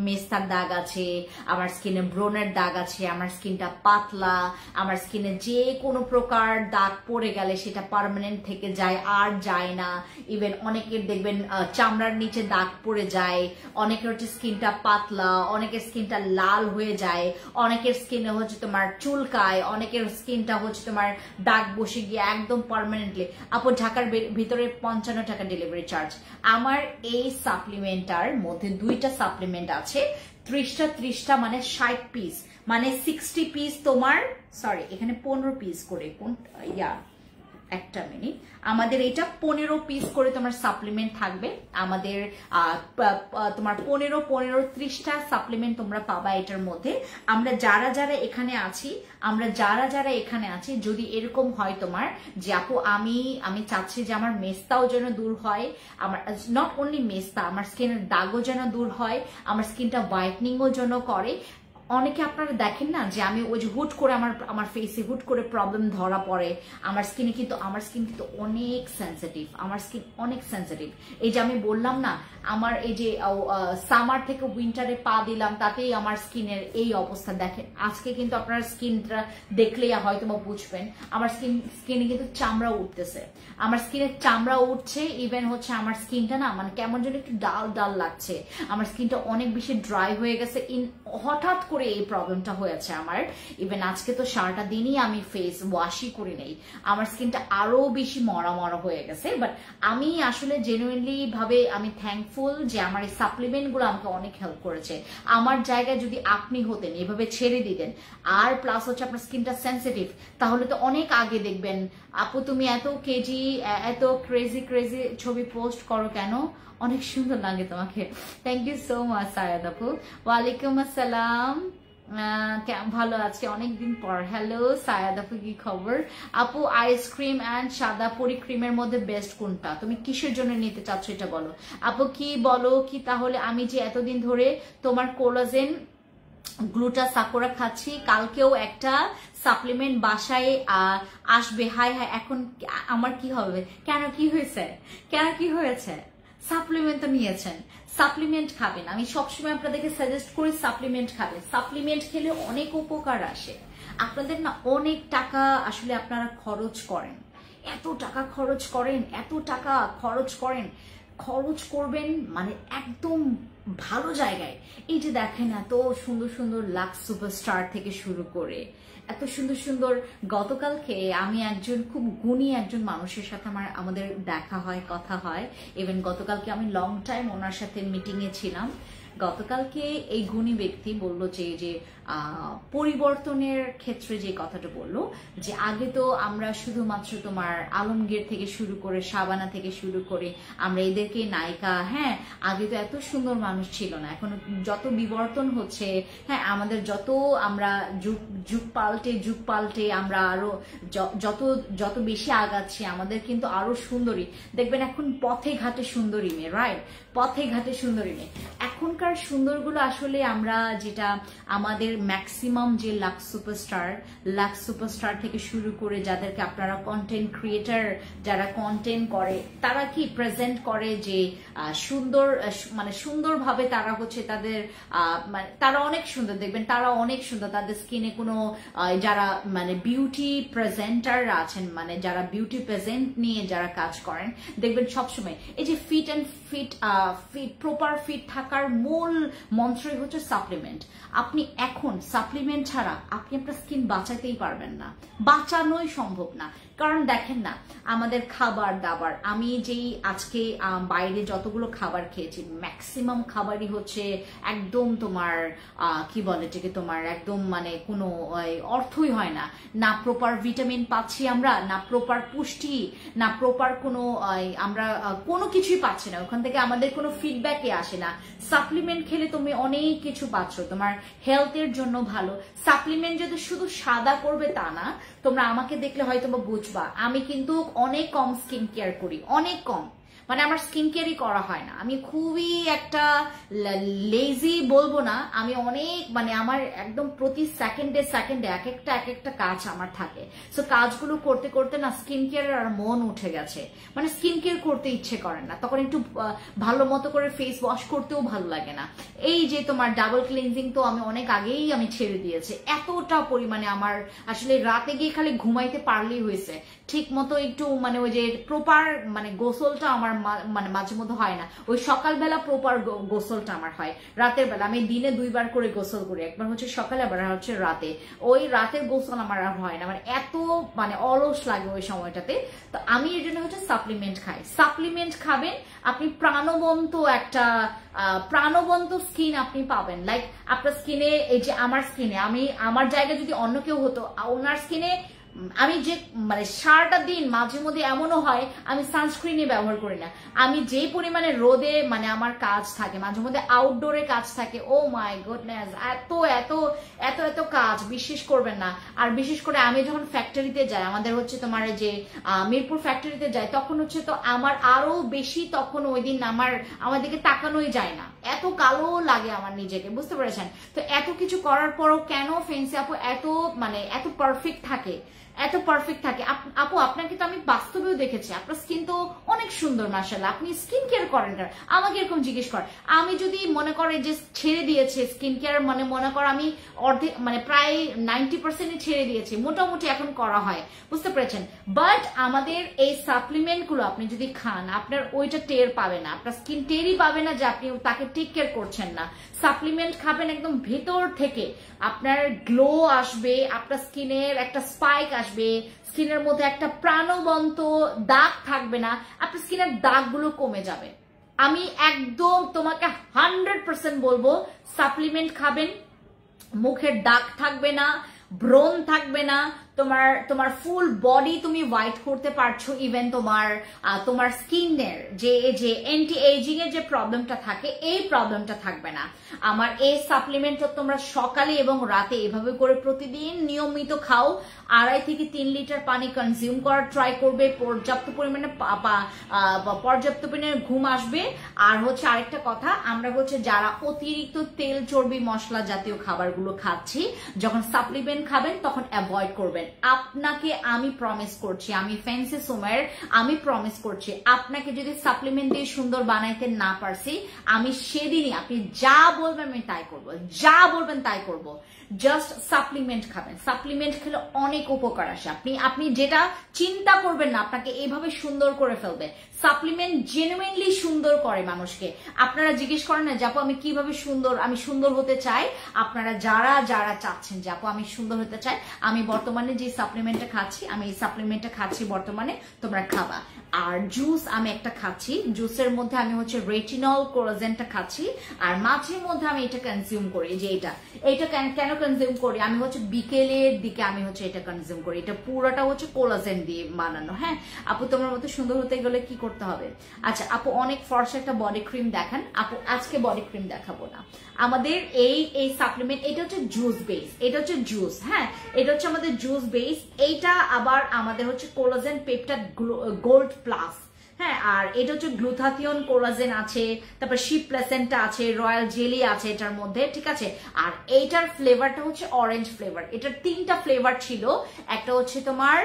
মেস্তার দাগ আছে, আমার স্কিনে ব্রোনের দাগ আছে, আমার স্কিনটা পাতলা, আমার স্কিনে যে কোনো প্রকার দাগ পড়ে গেলে সেটা পার্মানেন্ট থেকে যায়, আর যায় না। ইভেন অনেকের দেখবেন চামড়ার নিচে দাগ পড়ে যায়, অনেকের হচ্ছে স্কিনটা পাতলা, অনেকের স্কিনটা লাল হয়ে যায়, অনেকের স্কিনে হচ্ছে তোমার চুলকায়, অনেকের স্কিনটা হচ্ছে তোমার দাগ বসে গিয়ে একদম পার্মানেন্টলি। আপু ঢাকার ভিতরে 55 টাকা ডেলিভারি চার্জ। আমার এই সাপ্লিমেন্টার মধ্যে 2টা সাপ্লিমেন্ট আছে, 30টা মানে 60 পিস, মানে 60 পিস তোমার, সরি এখানে 15 পিস করে, কোন একটা মিনিট, আমাদের এটা 15 পিস করে তোমার সাপ্লিমেন্ট থাকবে। আমাদের তোমার 30টা সাপ্লিমেন্ট তোমরা পাবা এটার মধ্যে। আমরা যারা এখানে আছি, যদি এরকম হয় তোমার যে আপু আমি চাচ্ছি যে আমার মেস্তাও যেন দূর হয়, আমার নট অনলি মেস্তা, আমার স্কিনের দাগও যেন দূর হয়, আমার স্কিনটা হোয়াইটনিংও যেন করে, অনেকে আপনারা দেখেন না যে আমি ওই যে হুট করে আমার ফেসে হুট করে প্রবলেম ধরা পড়ে, আমার স্কিন কিন্তু অনেক সেন্সিটিভ, আমার স্কিন অনেক সেন্সিটিভ। এই যে আমি বললাম না আমার এই যে সামার থেকে উইন্টারে পা দিলাম তাতেই আমার স্কিনের এই অবস্থা। দেখেন আজকে কিন্তু আপনার স্কিনটা দেখলেই হয়তো বা বুঝবেন আমার স্কিনে কিন্তু চামড়া উঠতেছে, আমার স্কিনের চামড়া উঠছে, ইভেন হচ্ছে আমার স্কিনটা না মানে কেমন যেন একটু ডাল ডাল লাগছে, আমার স্কিনটা অনেক বেশি ড্রাই হয়ে গেছে। হঠাৎ করে এই প্রবলেমটা হয়েছে আমার। ইভেন আজকে তো সারাটা দিনই আমি ফেস ওয়াশই করি নাই, আমার স্কিনটা আরো বেশি মরা মরা হয়ে গেছে। বাট আমি আসলে জেনুইনলি ভাবে আমি থ্যাঙ্কফুল যে আমার এই সাপ্লিমেন্ট গুলো আমাকে অনেক হেল্প করেছে। আমার জায়গায় যদি আপনি হতেন এভাবে ছেড়ে দিতেন, আর প্লাস হচ্ছে আপনার স্কিনটা সেন্সিটিভ, তাহলে তো অনেক আগে দেখবেন আপু তুমি এত কেজি এত ক্রেজি ক্রেজি ছবি পোস্ট করো কেন, অনেক সুন্দর লাগে তোমাকে। থ্যাংক ইউ সো মাচ সায়াদ আপু। ওয়ালাইকুম আসসালাম, ভালো আছে অনেকদিন পর। হ্যালো সায়াদ আপু, কি খবর আপু? আইসক্রিম অ্যান্ড সাদা পরি ক্রিমের মধ্যে বেস্ট কোনটা? তুমি কিসের জন্য নিতে চাচ্ছ এটা বলো আপু। কি বলো কি তাহলে? আমি যে এতদিন ধরে তোমার কোলাজেন গ্লুটা সাকুরা খাচ্ছি, কালকেও একটা সাপ্লিমেন্ট বাসায় আসবে। হাই হাই, এখন আমার কি হবে? কেন কি হয়েছে? কেন কি হয়েছে? সাপ্লিমেন্ট তো নিয়েছেন, সাপ্লিমেন্ট খাবেন। আমি সবসময় আপনাদেরকে সাজেস্ট করি সাপ্লিমেন্ট খাবেন। সাপ্লিমেন্ট খেলে অনেক উপকার আসে। আপনাদের না অনেক টাকা আসলে আপনারা খরচ করেন, এত টাকা খরচ করেন, এত টাকা খরচ করেন, খরচ করবেন মানে একদম ভালো জায়গায়। এই যে দেখেন এত সুন্দর সুন্দর লাক্স সুপারস্টার থেকে শুরু করে এত সুন্দর সুন্দর। গতকালকে আমি একজন খুব গুণী একজন মানুষের সাথে আমাদের দেখা হয়, কথা হয়। ইভেন গতকালকে আমি লং টাইম ওনার সাথে মিটিং এ ছিলাম। গতকালকে এই গুণী ব্যক্তি বলল যে পরিবর্তনের ক্ষেত্রে যে কথাটা বললো, যে আগে তো আমরা শুধুমাত্র তোমার আলমগীর থেকে শুরু করে শাবানা থেকে শুরু করে আমরা এদেরকে নায়িকা, হ্যাঁ আগে তো এত সুন্দর মানুষ ছিল না, এখন যত বিবর্তন হচ্ছে, হ্যাঁ আমাদের যত আমরা যুগ পাল্টে আমরা আরো যত বেশি আগাচ্ছি আমাদের কিন্তু আরো সুন্দরী দেখবেন। এখন পথে ঘাটে সুন্দরী মেয়ে, রাইট? পথে ঘাটে সুন্দরী মেয়ে। এখনকার সুন্দরগুলো আসলে আমরা যেটা আমাদের ম্যাক্সিমাম যে লাক্স সুপারস্টার থেকে শুরু করে যাদেরকে আপনারা কন্টেন্ট ক্রিয়েটার যারা কন্টেন্ট করে তারা কি প্রেজেন্ট করে যে সুন্দর মানে সুন্দরভাবে তারা হচ্ছে তাদের মানে তারা অনেক সুন্দর দেখবেন, তারা অনেক সুন্দর, তাদের স্কিনে কোনো যারা মানে বিউটি প্রেজেন্টাররা আছেন, মানে যারা বিউটি প্রেজেন্ট নিয়ে যারা কাজ করেন দেখবেন সবসময় এই যে ফিট প্রপার ফিট থাকার মূল মন্ত্রই হচ্ছে সাপ্লিমেন্ট। আপনি এখন সাপ্লিমেন্ট ছাড়া আপনি আপনার স্কিন বাঁচাতেই পারবেন না, বাঁচানোই সম্ভব না। কারণ দেখেন না আমাদের খাবার দাবার, আমি যেই আজকে বাইরে যতগুলো খাবার খেয়েছি ম্যাক্সিমাম খাবারই হচ্ছে একদম তোমার কি বলে এটাকে তোমার একদম মানে কোনো অর্থই হয় না, না প্রপার ভিটামিন পাচ্ছি আমরা, না প্রপার পুষ্টি, না প্রপার কোনো আমরা কোনো কিছুই পাচ্ছি না, ওখান থেকে আমাদের কোনো ফিডব্যাকই আসে না। সাপ্লিমেন্ট খেলে তুমি অনেক কিছু পাচ্ছ, তোমার হেলথের জন্য ভালো। সাপ্লিমেন্ট যদি শুধু সাদা করবে তা না, তোমরা আমাকে দেখলে হয়তো বুঝবা আমি কিন্তু অনেক কম স্কিন কেয়ার করি, অনেক কম, মানে আমার স্কিন কেয়ারই করা হয় না। আমি খুবই একটা লেজি বলবো না, আমি অনেক মানে আমার একদম প্রতি সেকেন্ডে এক একটা কাজ আমার থাকে। সো কাজগুলো করতে করতে না স্কিন কেয়ার আর মন উঠে গেছে, মানে স্কিন কেয়ার করতে ইচ্ছে করে না, তখন একটু ভালো মতো করে ফেস ওয়াশ করতেও ভালো লাগে না। এই যে তোমার ডাবল ক্লিনজিং তো আমি অনেক আগেই আমি ছেড়ে দিয়েছি, এতটা পরিমাণে আমার আসলে রাতে গিয়ে খালি ঘুমাইতে পারলেই হয়েছে, ঠিক মতো একটু মানে ওই যে প্রপার মানে গোসলটা আমার মানে মাঝে মধ্যে হয় না, ওই সকালবেলা প্রপার গোসলটা আমার হয়, রাতের বেলা আমি দিনে 2 বার করে গোসল করি, একবার হচ্ছে সকালে আবার হচ্ছে রাতে, ওই রাতের গোসল আমার আর হয় না, মানে এত মানে অলস লাগে ওই সময়টাতে। তো আমি এর জন্য হচ্ছে সাপ্লিমেন্ট খাই। সাপ্লিমেন্ট খাবেন আপনি প্রাণবন্ত স্কিন আপনি পাবেন। লাইক আপনার স্কিনে এই যে আমার স্কিনে, আমার জায়গায় যদি অন্য কেউ হতো ওনার স্কিনে আমি যে মানে সারাটা দিন মাঝে মধ্যে এমনও হয় আমি সানস্ক্রিনই ব্যবহার করি না। আমি যে পরিমাণে রোদে মানে আমার কাজ থাকে, মাঝে মধ্যে আউটডোরে কাজ থাকে, ও মাই গুডনেস, এত এত এত এত কাজ বিশ্বাস করবেন না। আর বিশেষ করে আমি যখন ফ্যাক্টরিতে যাই, আমাদের হচ্ছে তোমার যে মিরপুর ফ্যাক্টরিতে যাই, তখন হচ্ছে তো আমার আরো বেশি, তখন ওই দিন আমার দিকে তাকানোই যায় না, এত কালো লাগে আমার নিজেকে, বুঝতে পেরেছেন? তো এত কিছু করার পরও কেন ফেন্সি আপু এত মানে এত পারফেক্ট থাকে, এত পারফেক্ট থাকে? আপু আপনাকে তো আমি বাস্তবেও দেখেছি, আপনার স্কিন তো অনেক সুন্দর মাশাআল্লাহ, আপনি স্কিন কেয়ার করেন না? আমাকে এরকম জিজ্ঞেস করেন। আমি যদি মনে করে যে ছেড়ে দিয়েছে স্কিন কেয়ার, মানে মনে কর আমি অর্ধেক মানে প্রায় 90% ছেড়ে দিয়েছি, মোটামুটি এখন করা হয়, বুঝতে পেরেছেন? বাট আমাদের এই সাপ্লিমেন্ট গুলো আপনি যদি খান, আপনার ওইটা টের পাবে না, আপনার স্কিন টেরই পাবে না যে আপনি তাকে টেক কেয়ার করছেন না। সাপ্লিমেন্ট খাবেন একদম ভেতর থেকে, আপনার গ্লো আসবে, আপনার স্কিনের একটা স্পাইক আসবে, স্কিনের মধ্যে একটা প্রাণবন্ত দাগ থাকবে না, আপনার স্কিনের দাগগুলো কমে যাবে। আমি একদম তোমাকে 100% বলবো, সাপ্লিমেন্ট খাবেন, মুখের দাগ থাকবে না, ব্রণ থাকবে না, তোমার ফুল বডি তুমি হোয়াইট করতে পারছো, ইভেন তোমার স্কিনের যে অ্যান্টি এজিং এর যে প্রবলেমটা থাকে, এই প্রবলেমটা থাকবে না। আমার এই সাপ্লিমেন্টটা তোমরা সকালে এবং রাতে এভাবে করে প্রতিদিন নিয়মিত খাও, 2.5 থেকে 3 লিটার পানি কনজিউম করার ট্রাই করবে, পর্যাপ্ত পরিমাণে ঘুম আসবে। আর হচ্ছে আরেকটা কথা, আমরা হচ্ছে যারা অতিরিক্ত তেল চর্বি মশলা জাতীয় খাবারগুলো খাচ্ছি, যখন সাপ্লিমেন্ট খাবেন তখন অ্যাভয়েড করবেন। আপনাকে আমি প্রমিস করছি, আমি ফ্যান্সি সুমাইয়ের আমি প্রমিস করছি, আপনাকে যদি সাপ্লিমেন্ট দিয়ে সুন্দর বানাইতে না পারছি, আমি সেদিনই আপনি যা বলবেন আমি তাই করবো, যা বলবেন তাই করবো। জাস্ট সাপ্লিমেন্ট খাবেন, সাপ্লিমেন্ট খেলে অনেক উপকার আসে। আপনি যেটা চিন্তা করবেন না, আপনাকে এইভাবে সুন্দর করে ফেলবে। সাপ্লিমেন্ট জেনুইনলি সুন্দর করে মানুষকে। আপনারা জিজ্ঞেস করেন না যে আপু আমি কিভাবে আমি সুন্দর হতে চাই, আপনারা যারা যারা চাচ্ছেন যে আপু আমি সুন্দর হতে চাই, আমি বর্তমানে যে সাপ্লিমেন্টটা খাচ্ছি, আমি এই সাপ্লিমেন্টটা খাচ্ছি বর্তমানে, তোমরা খাবা। আর জুস আমি একটা খাচ্ছি, জুসের মধ্যে আমি হচ্ছে রেটিনল কোলাজেনটা খাচ্ছি, আর মাঝে মধ্যে আমি এটা কনজিউম করি, যে এটা কেন কনজিউম করি, আমি হচ্ছে বিকেলের দিকে আমি হচ্ছে এটা কনজিউম করি। এটা পুরোটা হচ্ছে কোলাজেন দিয়ে বানানো। হ্যাঁ আপু, তোমার মতো সুন্দর হতে গেলে কি করতে হবে? আচ্ছা আপু, অনেক ফর্সা একটা বডি ক্রিম দেখান। আপু আজকে বডি ক্রিম দেখাবো না, আমাদের এই সাপ্লিমেন্ট, এটা হচ্ছে জুস বেস, এটা হচ্ছে জুস, হ্যাঁ এটা হচ্ছে আমাদের জুস বেস। এইটা আবার আমাদের হচ্ছে কোলাজেন পেপটাইড গোল্ড প্লাস, হ্যাঁ। আর এটা হচ্ছে গ্লুথাথিয়ন কোলাজেন আছে, তারপর শি প্লেসেন্টা আছে, রয়্যাল জেলি আছে এটার মধ্যে, ঠিক আছে। আর এইটার ফ্লেভারটা হচ্ছে অরেঞ্জ ফ্লেভার। এটার 3টা ফ্লেভার ছিল, একটা হচ্ছে তোমার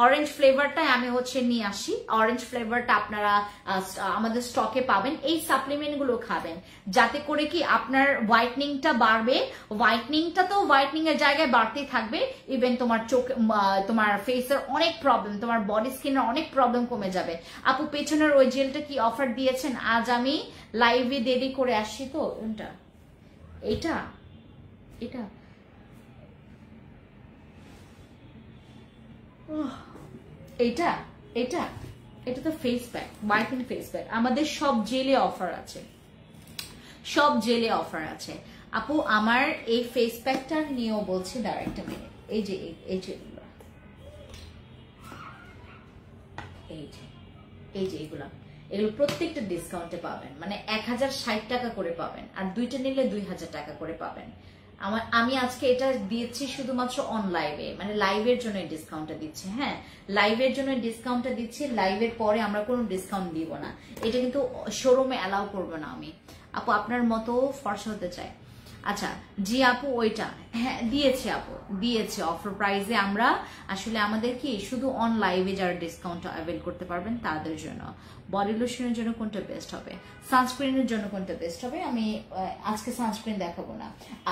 অরেঞ্জ ফ্লেভারটা আমি হচ্ছে নিয়ে আসি, অরেঞ্জ ফ্লেভারটা আপনারা আমাদের স্টকে পাবেন। এই সাপ্লিমেন্ট গুলো খাবেন যাতে করে কি আপনার হোয়াইটনিংটা বাড়বে। হোয়াইটনিংটা তো হোয়াইটনিং এর জায়গায় বাড়তেই থাকবে, ইভেন তোমার চোখ, তোমার ফেসের অনেক প্রবলেম, তোমার বডি স্কিনের অনেক প্রবলেম কমে যাবে। আপু পেছনের ওই জেলটা কি অফার দিয়েছেন? আজ আমি লাইভে দেরি করে আসছি তো, এটা তো face pack, whitening face pack, আমাদের সব জেলে অফার আছে, সব জেলে অফার আছে। আপু আমার এই ফেস প্যাকটা নিয়েও বলছি, দাঁড়া একটা মিনিট, এই যে এগুলো প্রত্যেকটা ডিসকাউন্টে পাবেন, মানে 1060 টাকা করে পাবেন, আর দুইটা নিলে 2000 টাকা করে পাবেন। আমি আজকে এটা দিচ্ছি শুধুমাত্র অন লাইভে, মানে লাইভের জন্য ডিসকাউন্টটা দিচ্ছি। হ্যাঁ লাইভের জন্য ডিসকাউন্টটা দিচ্ছি, লাইভের পরে আমরা কোনো ডিসকাউন্ট দিব না, এটা কিন্তু শোরুমে অ্যালাউ করবো না আমি। আপু আপনার মতো ফর্সা হতে চাই, আচ্ছা জি আপু ওইটা হ্যাঁ দিয়েছে আপু, দিয়েছে অফার প্রাইসে। আমরা আসলে আমাদের কি শুধু অন লাইভে যারা ডিসকাউন্ট অ্যাভেল করতে পারবেন তাদের জন্য। বডি লোশনের জন্য কোনটা বেস্ট হবে, সানস্ক্রিনের জন্য কোনটা বেস্ট হবে, আমি আজকে সানস্ক্রিন দেখাবো না।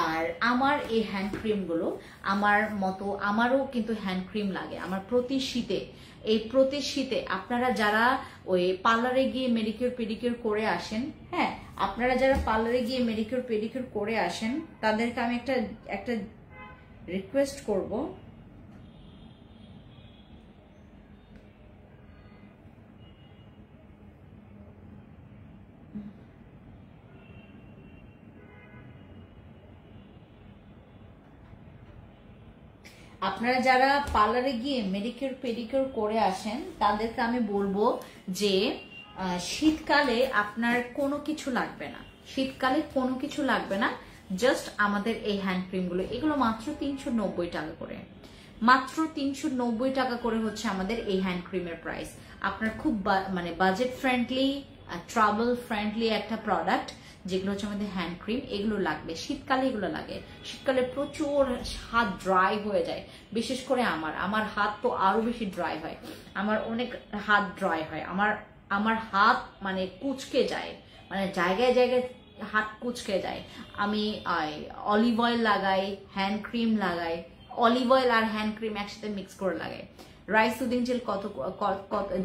আর আমার এই হ্যান্ড ক্রিম গুলো আমার মতো, আমারও কিন্তু হ্যান্ড ক্রিম লাগে আমার প্রতি শীতে। আপনারা যারা ওই পার্লারে গিয়ে মেডিকিউর পেডিকিউর করে আসেন, হ্যাঁ আপনারা যারা পার্লারে গিয়ে মেডিকিউর পেডিকিউর করে আসেন, তাদেরকে আমি একটা রিকোয়েস্ট করব, আপনারা যারা পার্লারে গিয়ে মেডিকিউর পেডিকিউর করে আসেন তাদেরকে আমি বলবো যে শীতকালে আপনার কোনো কিছু লাগবে না, শীতকালে কোনো কিছু লাগবে না। জাস্ট আমাদের এই হ্যান্ড ক্রিমগুলো, এগুলো মাত্র 390 টাকা করে, মাত্র 390 টাকা করে হচ্ছে আমাদের এই হ্যান্ড ক্রিমের প্রাইস। আপনার খুব মানে বাজেট ফ্রেন্ডলি, ট্রাভেল ফ্রেন্ডলি একটা প্রোডাক্ট, যেগুলো হচ্ছে আমাদের হ্যান্ড ক্রিম। এগুলো লাগবে শীতকালে, এগুলো লাগে শীতকালে। প্রচুর হাত ড্রাই হয়ে যায়, বিশেষ করে আমার হাত তো আরো বেশি ড্রাই হয়, আমার অনেক হাত ড্রাই হয়, আমার হাত মানে কুচকে যায়, মানে জায়গায় জায়গায় হাত কুচকে যায়। আমি অলিভ অয়েল লাগাই, হ্যান্ড ক্রিম লাগাই, অলিভ অয়েল আর হ্যান্ড ক্রিম একসাথে মিক্স করে লাগাই। রাইস সুদিং জেল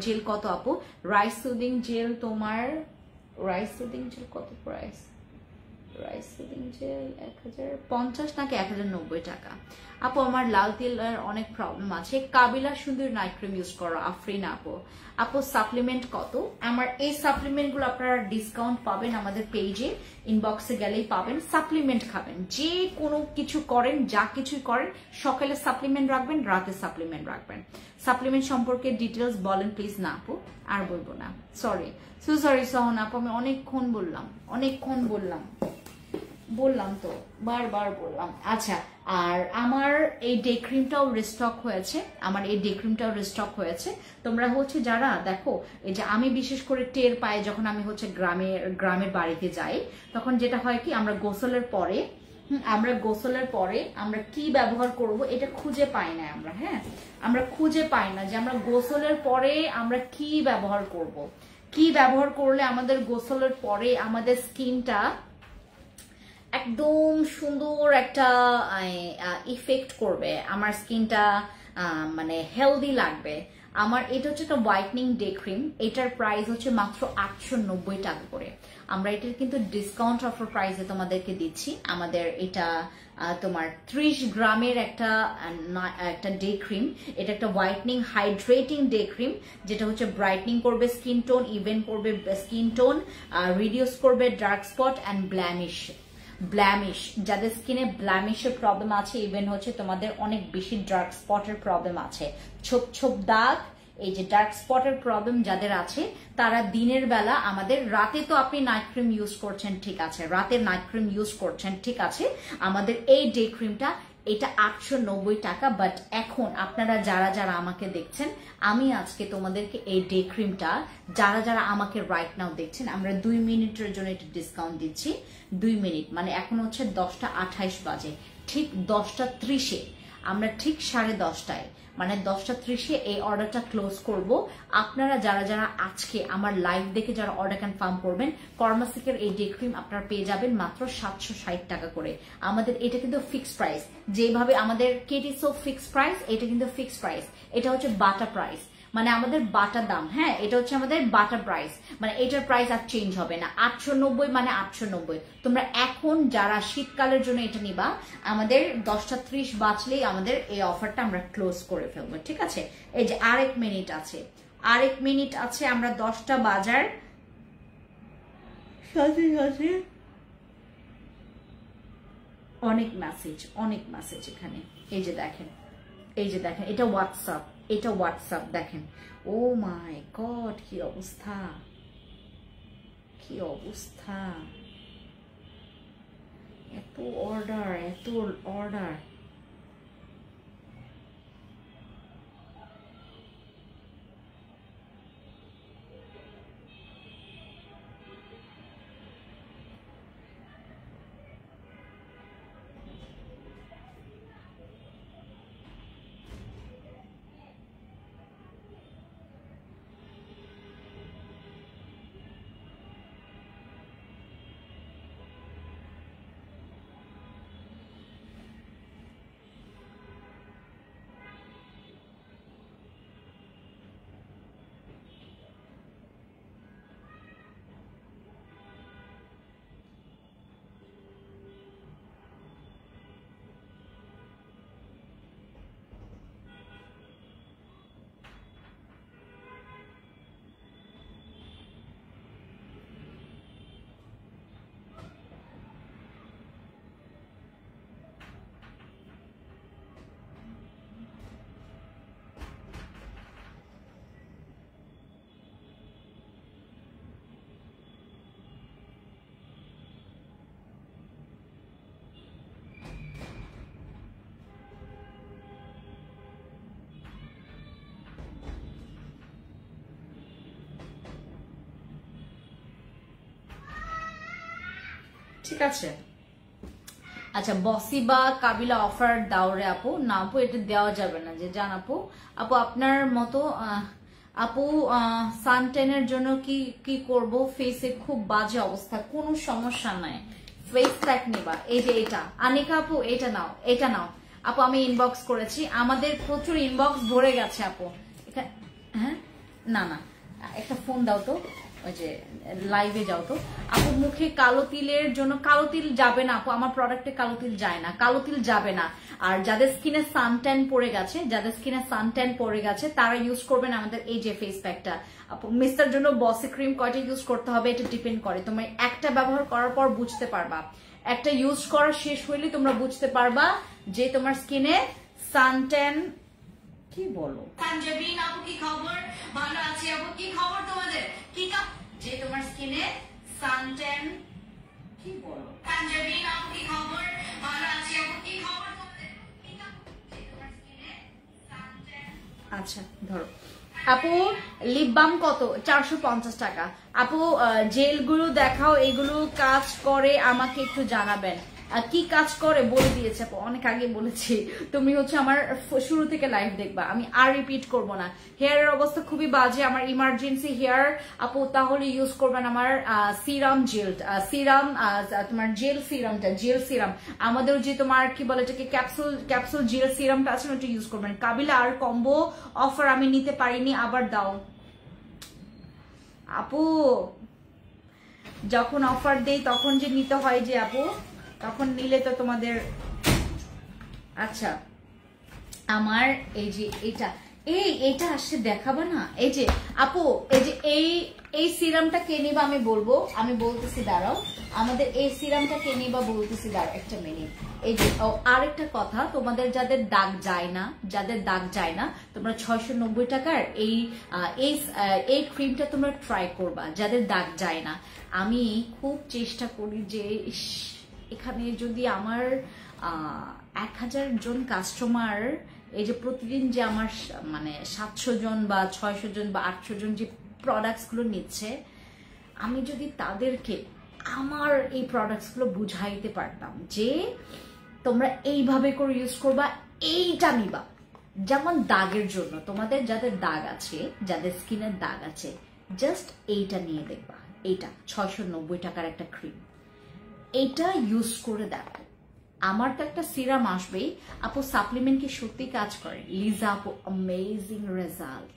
জেল কত আপু? রাইস সুদিং জেল তোমার, রাইস সুদিং জেল কত প্রাইস? রাইস সুদিং জেল 1050 নাকি 1090 টাকা। আপু আমার লাল তিলের অনেক প্রবলেম আছে, কাবিলা সুন্দর নাইট ক্রিম ইউজ করো আফরিন আপু। আপু সাপ্লিমেন্ট কত? আমার এই সাপ্লিমেন্ট গুলো আপনারা ডিসকাউন্ট পাবেন আমাদের পেজে, ইনবক্সে গেলেই পাবেন। সাপ্লিমেন্ট খাবেন, যে কোনো কিছু করেন, যা কিছুই করেন, সকালে সাপ্লিমেন্ট রাখবেন, রাতে সাপ্লিমেন্ট রাখবেন। সাপ্লিমেন্ট সম্পর্কে ডিটেলস বলেন প্লিজ। না আপু আর বলবো না, সরি সরি সোহন আপু, আমি অনেকক্ষণ বললাম তো, বারবার বললাম। আচ্ছা, আর আমার এই ডে ক্রিমটাও রিস্টক হয়েছে, তোমরা হচ্ছে যারা দেখো, এই যে আমি বিশেষ করে টের পাই যখন আমি হচ্ছে গ্রামের বাড়িতে যাই, তখন যেটা হয় কি, আমরা গোসলের পরে আমরা কি ব্যবহার করব এটা খুঁজে পাই না আমরা। হ্যাঁ, আমরা খুঁজে পাই না যে আমরা গোসলের পরে আমরা কি ব্যবহার করব, কি ব্যবহার করলে আমাদের গোসলের পরে আমাদের স্কিনটা একদম সুন্দর একটা ইফেক্ট করবে, আমার স্কিনটা মানে হেলদি লাগবে। আমার এটা হচ্ছে একটা হোয়াইটনিং ডে ক্রিম, এটার প্রাইস হচ্ছে মাত্র 890 টাকা করে। আমরা এটার কিন্তু ডিসকাউন্ট অফার প্রাইসে তোমাদেরকে দিচ্ছি। আমাদের এটা তোমার 30 গ্রামের একটা ডে ক্রিম। এটা একটা হোয়াইটনিং হাইড্রেটিং ডে ক্রিম, যেটা হচ্ছে ব্রাইটনিং করবে স্কিন টোন, ইভেন করবে স্কিন টোন, রিডিউস করবে ডার্ক স্পট অ্যান্ড ব্ল্যামিশ, যাদের স্কিনে ব্ল্যামিশের প্রবলেম আছে, ইভেন হচ্ছে তোমাদের অনেক বেশি ডার্ক স্পটের প্রবলেম আছে, ছোপ দাগ, এই যে ডার্ক স্পটের প্রবলেম যাদের আছে, তারা দিনের বেলা আমাদের, রাতে তো আপনি নাইট ক্রিম ইউজ করছেন ঠিক আছে, আমাদের এই ডে ক্রিমটা এটা 890 টাকা। বাট এখন আপনারা যারা আমাকে দেখছেন, আমি আজকে তোমাদেরকে এই ডে ক্রিমটা যারা আমাকে রাইট নাও দেখছেন, আমরা 2 মিনিটের জন্য এটা ডিসকাউন্ট দিচ্ছি। 2 মিনিট মানে এখন হচ্ছে 10:28 বাজে, ঠিক 10:30-এ আমরা ঠিক 10:30টায় মানে 10:30-এ এই অর্ডারটা ক্লোজ করব। আপনারা যারা আজকে আমার লাইভ দেখে যারা অর্ডার কনফার্ম করবেন, কর্মাসিকের এই ডে ক্রিম আপনারা পেয়ে যাবেন মাত্র 760 টাকা করে। আমাদের এটা কিন্তু ফিক্সড প্রাইস, যেভাবে আমাদের কেটিসো ফিক্সড প্রাইস, এটা কিন্তু ফিক্সড প্রাইস, এটা হচ্ছে বাটা প্রাইস, মানে আমাদের বাটা দাম। হ্যাঁ, এটা হচ্ছে আমাদের বাটা প্রাইস, মানে এটার প্রাইস আর চেঞ্জ হবে না। 890 মানে 890। তোমরা এখন যারা শীতকালের জন্য এটা নিবা, আমাদের 10:30 বাজলেই আমাদের এই অফারটা আমরা ক্লোজ করে ফেলবো, ঠিক আছে? এই যে আরেক মিনিট আছে, আমরা 10টা বাজার সাথে অনেক মেসেজ এখানে। এই যে দেখেন এটা হোয়াটসঅ্যাপ দেখেন। ও মাই গড, কি অবস্থা, এত অর্ডার। ঠিক আছে। আচ্ছা, বসি বা কাবিলা অফার দাও রে আপু। না আপু, এটা দেওয়া যাবে না, যে জান আপু। আপু আপনার মতো আপু সানটেনের জন্য কি কি করব? ফেসে খুব বাজে অবস্থা। কোনো সমস্যা নাই, ফেস প্যাক নিবা। এই যে এটা আনিকা আপু, এটা নাও, এটা নাও আপু। আমি ইনবক্স করেছি, আমাদের প্রচুর ইনবক্স ভরে গেছে আপু। হ্যাঁ, না না, একটা ফোন দাও তো, ওই যে লাইভে যাও তো আপু। মুখে কালো তিলের জন্য, কালো তিল যাবে না আপু, আমার প্রোডাক্টে কালো তিল যায় না, কালো তিল যাবে না। আর যাদের স্কিনে সানট্যান পড়ে গেছে, যাদের স্কিনে সানট্যান পড়ে গেছে, তারা ইউজ করবেন আমাদের এই যে ফেস প্যাকটা আপু। মিস্টার জন্য বসি ক্রিম কয়টা ইউজ করতে হবে এটা ডিপেন্ড করে। তোমরা একটা ব্যবহার করার পর বুঝতে পারবা, একটা ইউজ করা শেষ হইলে তোমরা বুঝতে পারবা যে তোমার স্কিনে সানট্যান। কি বলো তানজাবিন আপু, কি খবর? ভালো আছি আপু, কি খবর তোমাদের? কি যে তোমার স্কিনে সানট্যান। কি বলো তানজাবিন আপু, কি খবর? ভালো আছি আপু, কি খবর তোমাদের? যে তোমার স্কিনে সানট্যান। আচ্ছা ধরো আপু, লিপ বাম কত? 450 টাকা আপু। জেলগুলো দেখাও, এগুলো কাজ করে আমাকে একটু জানাবেন। কি কাজ করে বলে দিয়েছে আপু, অনেক আগে বলেছি। তুমি হচ্ছে আমার শুরু থেকে লাইভ দেখবা, আমি আর রিপিট করব না। হেয়ারের অবস্থা খুবই বাজে, আমার ইমার্জেন্সি হেয়ার আপু, তাহলে ইউজ করবেন আমার সিরাম জেল, সিরাম তোমার জেল সিরামটা, জেল সিরাম আমাদের যে তোমার কি বলে এটাকে ক্যাপসুল জেল সিরামটা আছে, ওটা ইউজ করবেন। কাবিলা আর কম্বো অফার আমি নিতে পারিনি, আবার দাও আপু। যখন অফার দেই তখন যে নিতে হয় যে আপু, তখন নিলে তো তোমাদের। আচ্ছা, আমার এই যে এইটা আসছে দেখাবো না? এই যে আপু, এই যে এই সিরামটা কে নিবা আমি বলবো, আমি বলতেছি দাঁড়াও। আমাদের এই সিরামটা কে নিবা বলতেছি, দাঁড়াও একটা মিনিট। এই যে আরেকটা কথা, তোমাদের যাদের দাগ যায় না, যাদের দাগ যায় না, তোমরা 690 টাকার এই ক্রিমটা তোমরা ট্রাই করবা, যাদের দাগ যায় না। আমি খুব চেষ্টা করি যে এখানে যদি আমার 1000 জন কাস্টমার, এই যে প্রতিদিন যে আমার মানে 700 জন বা 600 জন বা 800 জন যে প্রোডাক্টস গুলো নিচ্ছে, আমি যদি তাদেরকে আমার এই প্রোডাক্টস গুলো বুঝাইতে পারতাম যে তোমরা এইভাবে করে ইউজ করবা, এইটা নিবা। যেমন দাগের জন্য, তোমাদের যাদের দাগ আছে, যাদের স্কিনের দাগ আছে, জাস্ট এইটা নিয়ে দেখবা। এইটা 690 টাকার একটা ক্রিম, এইটা ইউজ করে দেখো। আমার তো একটা সিরাম আসবেই আপু। সাপ্লিমেন্ট কি সত্যি কাজ করে? লিজা আপু, অ্যামেজিং রেজাল্ট,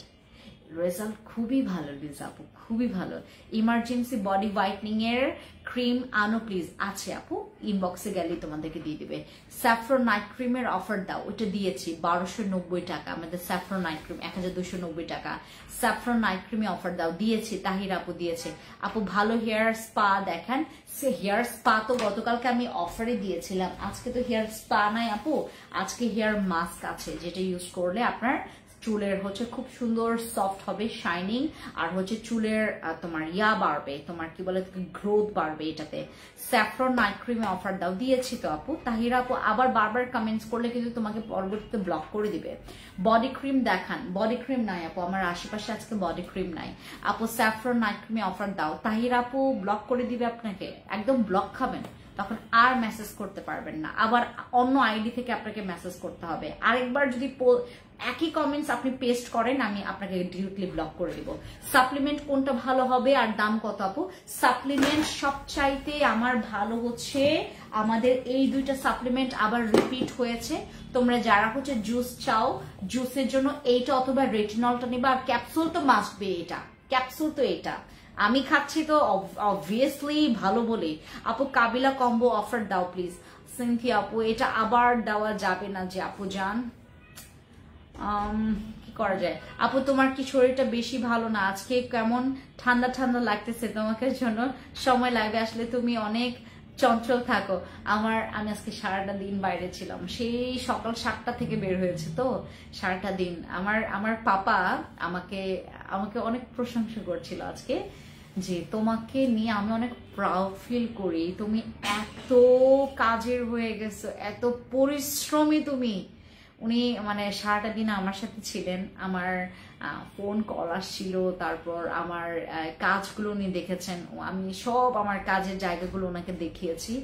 খুবই ভালো লিজা আপু, খুবই ভালো। ইমার্জেন্সি বডি হোয়াইটনিং এর ক্রিম আনো প্লিজ। আছে আপু, ইনবক্সে গেলে তোমাদেরকে দিয়ে দিবে। স্যাফরন নাইট ক্রিমের অফার দাও, ওটা দিয়েছি 1290 টাকা। আমাদের স্যাফরন নাইট ক্রিম 1290 টাকা। স্যাফরন নাইট ক্রিমে অফার দাও, দিয়েছি। তাহির আপু দিয়েছে। আপু ভালো হেয়ার স্পা দেখান। হেয়ার স্পা তো গতকালকে আমি অফারে দিয়েছিলাম, আজকে তো হেয়ার স্পা নাই আপু, আজকে হেয়ার মাস্ক আছে, যেটা ইউজ করলে আপনার চুলের হচ্ছে খুব সুন্দর সফট হবে, শাইনিং, আর হচ্ছে চুলের তোমার বাড়বে, তোমার কি বলে গ্রোথ বাড়বে এটাতে। স্যাফরন নাইট ক্রিমে অফার দাও, দিয়েছি তো আপু। তাহিরা আপু আবার বারবার কমেন্টস করলে কিন্তু তোমাকে পরবর্তীতে ব্লক করে দিবে। বডি ক্রিম দেখান, বডি ক্রিম নাই আপু, আমার আশেপাশে আজকে বডি ক্রিম নাই আপু। স্যাফরন নাইট ক্রিমে অফার দাও। তাহিরা আপু ব্লক করে দিবে আপনাকে, একদম ব্লক খাবেন, তখন আর মেসেজ করতে পারবেন না, আবার অন্য আইডি থেকে আপনাকে মেসেজ করতে হবে। আরেকবার যদি একই কমেন্টস আপনি পেস্ট করেন, আমি আপনাকে ডিরেক্টলি ব্লক করে দিব। সাপ্লিমেন্ট কোনটা ভালো হবে আর দাম কত আপু? সাপ্লিমেন্ট সবচাইতে আমার ভালো হচ্ছে আমাদের এই দুইটা সাপ্লিমেন্ট, আবার রিপিট হয়েছে। তোমরা যারা হচ্ছে জুস চাও, জুসের জন্য এইটা অথবা রেটিনলটা নিবা। আর ক্যাপসুল তো মাস্ট বি, এটা ক্যাপসুল তো এটা আমি খাচ্ছি তো অবভিয়াসলি ভালো বলে। আপু কাবিলা কম্বো অফার দাও প্লিজ। সিনথিয়া আপু এটা আবার দেওয়া যাবে না যে আপু জান, কি করা যায় আপু? তোমার কি শরীরটা বেশি ভালো না? আজকে কেমন ঠান্ডা ঠান্ডা লাগতেছে তোমাকে জন্য। সময় লাগবে আসলে, তুমি অনেক চঞ্চল থাকো। আমি আজকে সারাটা দিন বাইরে ছিলাম, সেই সকাল 7টা থেকে বের হয়েছে তো সারাটা দিন। আমার পাপা আমাকে অনেক প্রশংসা করছিল আজকে, যে তোমাকে নিয়ে আমি অনেক প্রাউড ফিল করি। তুমি এত কাজের হয়ে গেছো, এত পরিশ্রমী তুমি, উনি মানে সারাটা দিন আমার সাথে ছিলেন, আমার ফোন কল আসছিল, তারপর আমার কাজগুলো উনি দেখেছেন, আমি সব আমার কাজের জায়গাগুলো ওনাকে দেখিয়েছি।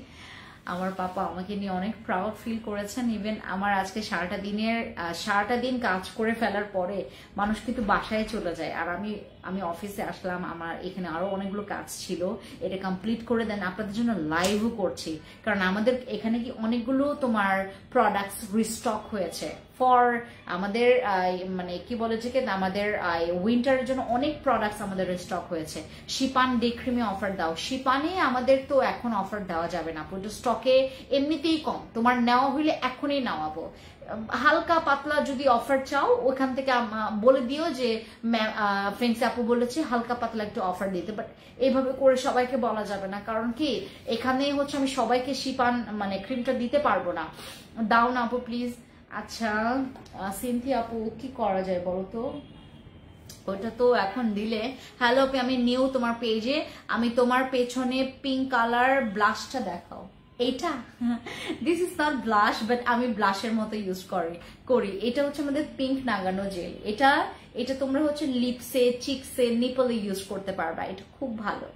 আমার পাপা আমাকে নিয়ে অনেক প্রাউড ফিল করেছেন। ইভেন আমার আজকে সারাটা দিন কাজ করে ফেলার পরে মানুষ কিন্তু বাসায় চলে যায়, আর আমি অফিসে আসলাম, আমার এখানে আরো অনেকগুলো কাজ ছিল, এটা কমপ্লিট করে দেন আপনাদের জন্য লাইভও করছি, কারণ আমাদের এখানে কি অনেকগুলো তোমার প্রোডাক্টস রিস্টক হয়েছে ফর আমাদের মানে কি বলে যে আমাদের উইন্টারের জন্য অনেক প্রোডাক্টস আমাদের স্টক হয়েছে। শিপান ডে ক্রিমে অফার দাও, শিপানে আমাদের তো এখন অফার দেওয়া যাবে না, পুরো স্টকে এমনিতেই কম, তোমার নেওয়া হইলে এখনই নেওয়াবো। হালকা পাতলা যদি অফার চাও ওখান থেকে বলে দিও যে ফ্রেন্ডস আপু বলেছে হালকা পাতলা একটু অফার দিতে, বাট এইভাবে করে সবাইকে বলা যাবে না, কারণ কি এখানে হচ্ছে আমি সবাইকে শিপান মানে ক্রিমটা দিতে পারবো না। দাও না আপু প্লিজ। আচ্ছা সিনথি আপু কি করা যায় বলো তো? ওটা তো এখন দিলে। হ্যালো আপু, আমি নিউ তোমার পেজে, আমি তোমার পেছনে পিঙ্ক কালার ব্লাশটা দেখাও। এইটা this is not blush, but আমি ব্লাশের মতো ইউজ করি। এটা হচ্ছে আমাদের পিঙ্ক নাগানো জেল। এটা তোমরা হচ্ছে লিপসে, চিকসে, নিপলে ইউজ করতে পারবা, এটা খুব ভালো।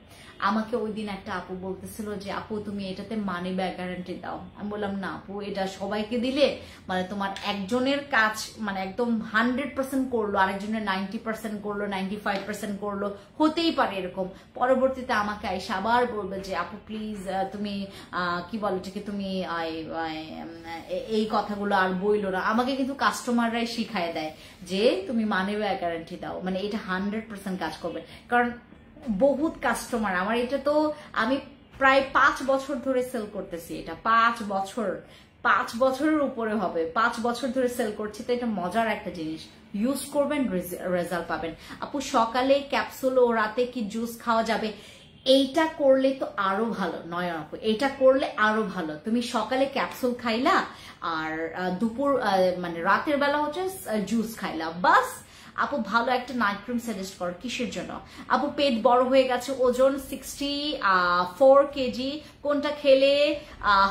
আমাকে ওই দিন একটা আপু বলতেছিল যে আপু তুমি এটাতে মানি ব্যাক গ্যারান্টি দাও। আমি বললাম না আপু, এটা সবাইকে দিলে মানে তোমার একজনের কাজ মানে একদম 100% করলো, আরেকজনের 90% করলো, 95% করলো, হতেই পারে এরকম। পরবর্তীতে আমাকে আইসা আবার বলবে যে আপু প্লিজ তুমি কি বলে এটাকে, তুমি এই কথাগুলো আর বইলো না। আমাকে কিন্তু কাস্টমাররাই শিখায় দেয় যে তুমি মানি ব্যাক গ্যারান্টি দাও, মানে এটা 100% কাজ করবে। কারণ বহুত কাস্টমার আমার, এটা তো আমি প্রায় 5 বছর ধরে সেল করতেছি, এটা 5 বছরের উপরে হবে, 5 বছর ধরে সেল করছি, তো এটা মজার একটা জিনিস। ইউজ করবেন, রেজাল্ট পাবেন। আপু সকালে ক্যাপসুল ও রাতে কি জুস খাওয়া যাবে? এইটা করলে তো আরো ভালো নয় আপু, এটা করলে আরো ভালো। তুমি সকালে ক্যাপসুল খাইলা আর দুপুর মানে রাতের বেলা হচ্ছে জুস খাইলা, বাস। আপু ভালো একটা নাইট ক্রিম সাজেস্ট করো। কিসের জন্য আপু? পেট বড় হয়ে গেছে, ওজন 64 কেজি, কোনটা খেলে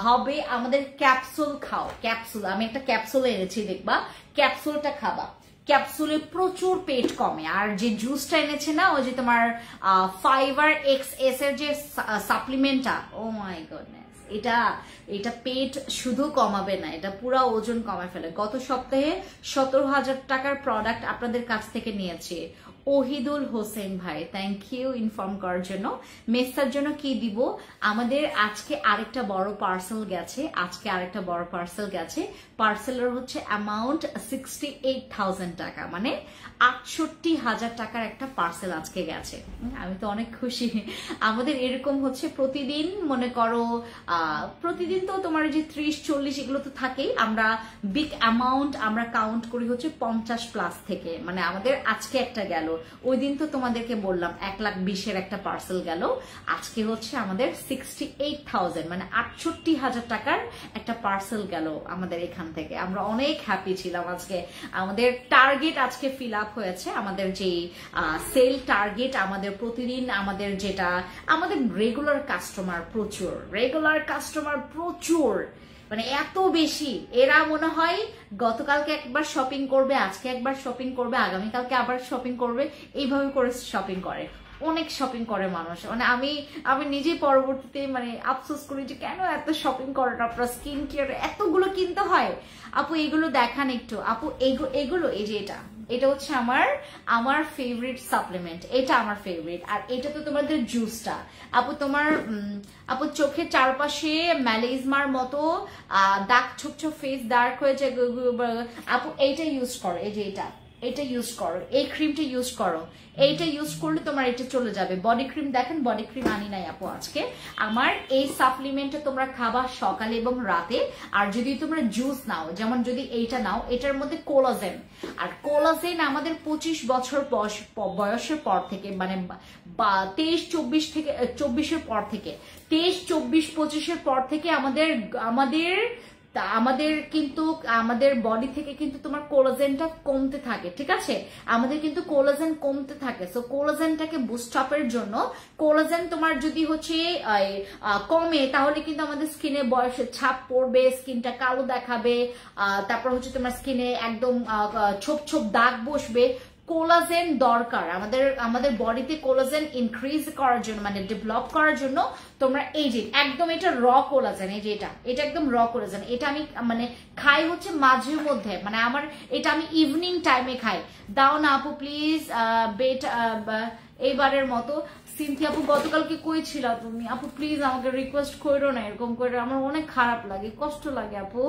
হবে? আমাদের ক্যাপসুল খাও, ক্যাপসুল। আমি একটা ক্যাপসুল এনেছি, দেখবা ক্যাপসুলটা খাবা, ক্যাপসুলে প্রচুর পেট কমে। আর যে জুসটা এনেছে না, ওই যে তোমার ফাইবার XS এর যে সাপ্লিমেন্টটা, ও মাই গডনেস, এটা পেট শুধু কমাবে না, এটা পুরো ওজন কমায় ফেলে। গত সপ্তাহে 17,000 টাকার প্রোডাক্ট আপনাদের কাছ থেকে নিয়েছি। ওহিদুল হোসেন ভাই, থ্যাংক ইউ ইনফর্ম করার জন্য। মেসার জন্য কি দিব? আমাদের আজকে আরেকটা বড় পার্সেল গেছে, পার্সেলের হচ্ছে অ্যামাউন্ট 68,000 টাকা, মানে 68,000 টাকার একটা পার্সেল আজকে গেছে। আমি তো অনেক খুশি। আমাদের এরকম হচ্ছে প্রতিদিন, মনে করো প্রতিদিন তো তোমার যে 30-40 এগুলো তো থাকেই। আমরা বিগ অ্যামাউন্ট আমরা কাউন্ট করি হচ্ছে 50+ থেকে, মানে আমাদের আজকে একটা গেল, ওই দিন তো তোমাদেরকে বললাম 1,20,000 একটা পার্সেল গেল, আজকে হচ্ছে আমাদের 68,000 মানে 68,000 টাকার একটা পার্সেল গেল আমাদের এখান থেকে। আমরা অনেক হ্যাপি ছিলাম আজকে। আমাদের টার্গেট আজকে ফিল আপ হয়েছে, আমাদের যে সেল টার্গেট, আমাদের প্রতিদিন আমাদের যেটা আমাদের রেগুলার কাস্টমার প্রচুর, মানে এত বেশি। এরা মনে হয় গতকালকে একবার শপিং করবে, আজকে একবার শপিং করবে, আগামীকালকে আবার শপিং করবে, এইভাবে করে শপিং করে, অনেক শপিং করে মানুষ। মানে আমি নিজেই পরবর্তীতে মানে আফসোস করি যে কেন এত শপিং করেন আপনার, স্কিন কেয়ার এতগুলো কিনতে হয়। আপু এগুলো দেখান একটু। আপু এগুলো এই যে এটা হচ্ছে আমার ফেভারিট সাপ্লিমেন্ট, এটা আমার ফেভারিট। আর এটা তো তোমাদের জুসটা আপু, আপু চোখের চারপাশে ম্যালেজমার মতো দাগ, ছোপ ফেস ডার্ক হয়ে যায় আপু, এইটা ইউজ করো, এই যে এটা ইউজ করো, এই ক্রিমটা ইউজ করো, এইটা ইউজ করলে তোমার এটা চলে যাবে। বডি ক্রিম দেখেন, বডি ক্রিম আনি নাই আপু আজকে। আমার এই সাপ্লিমেন্টটা তোমরা খাবা সকালে এবং রাতে। আর যদি তোমরা জুস নাও, যেমন যদি এইটা নাও, এটার মধ্যে কোলাজেন, আর কোলাজেন আমাদের 25 বছর বয়সের পর থেকে, মানে 23-24 থেকে 23-24-25 পর থেকে আমাদের তা আমাদের বডি থেকে কিন্তু তোমার কোলাজেনটা কমতে থাকে, ঠিক আছে? আমাদের কিন্তু কোলাজেন কমতে থাকে। সো কোলাজেনটাকে বুস্ট আপের জন্য, কোলাজেন তোমার যদি হচ্ছে কমে তাহলে কিন্তু আমাদের স্কিনে বয়সের ছাপ পড়বে, স্কিনটা কালো দেখাবে, তারপর হচ্ছে তোমার স্কিনে একদম ছোপ ছোপ দাগ বসবে। কোলাজেন দরকার আমাদের বডিতে, কোলাজেন ইনক্রিজ করার জন্য, মানে ডেভেলপ করার জন্য তোমরা এই যে একদম এটা র কোলাজেন, এই যে এটা একদম র কোলাজেন, এটা আমি মানে খাই হচ্ছে মাঝে মধ্যে, মানে আমার এটা আমি ইভিনিং টাইমে খাই। দাও না আপু প্লিজ বেট এইবারের মতো। সিনথিয়া আপু গতকালকে কই ছিল তুমি? আপু প্লিজ আমাকে রিকোয়েস্ট করো না এরকম করে, আমার অনেক খারাপ লাগে, কষ্ট লাগে আপু,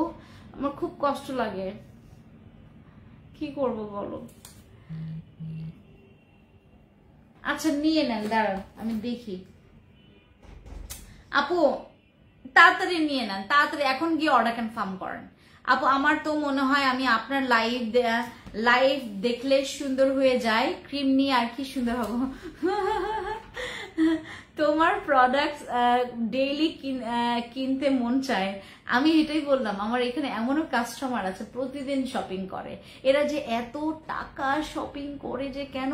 আমার খুব কষ্ট লাগে, কি করব বলো। আচ্ছা নিয়ে নেন, দাঁড়ান আমি দেখি। আপু তাড়াতাড়ি নিয়ে নেন, তাড়াতাড়ি এখন গিয়ে অর্ডার কনফার্ম করেন। আপু আমার তো মনে হয় আমি আপনার লাইভ দেখলে সুন্দর হয়ে যায়, ক্রিম নিয়ে আর কি সুন্দর হব। তোমার প্রোডাক্ট ডেইলি কিনতে মন চায়। আমি এটাই বললাম, আমার এখানে এমনও কাস্টমার আছে প্রতিদিন শপিং করে, এরা যে এত টাকা শপিং করে যে কেন।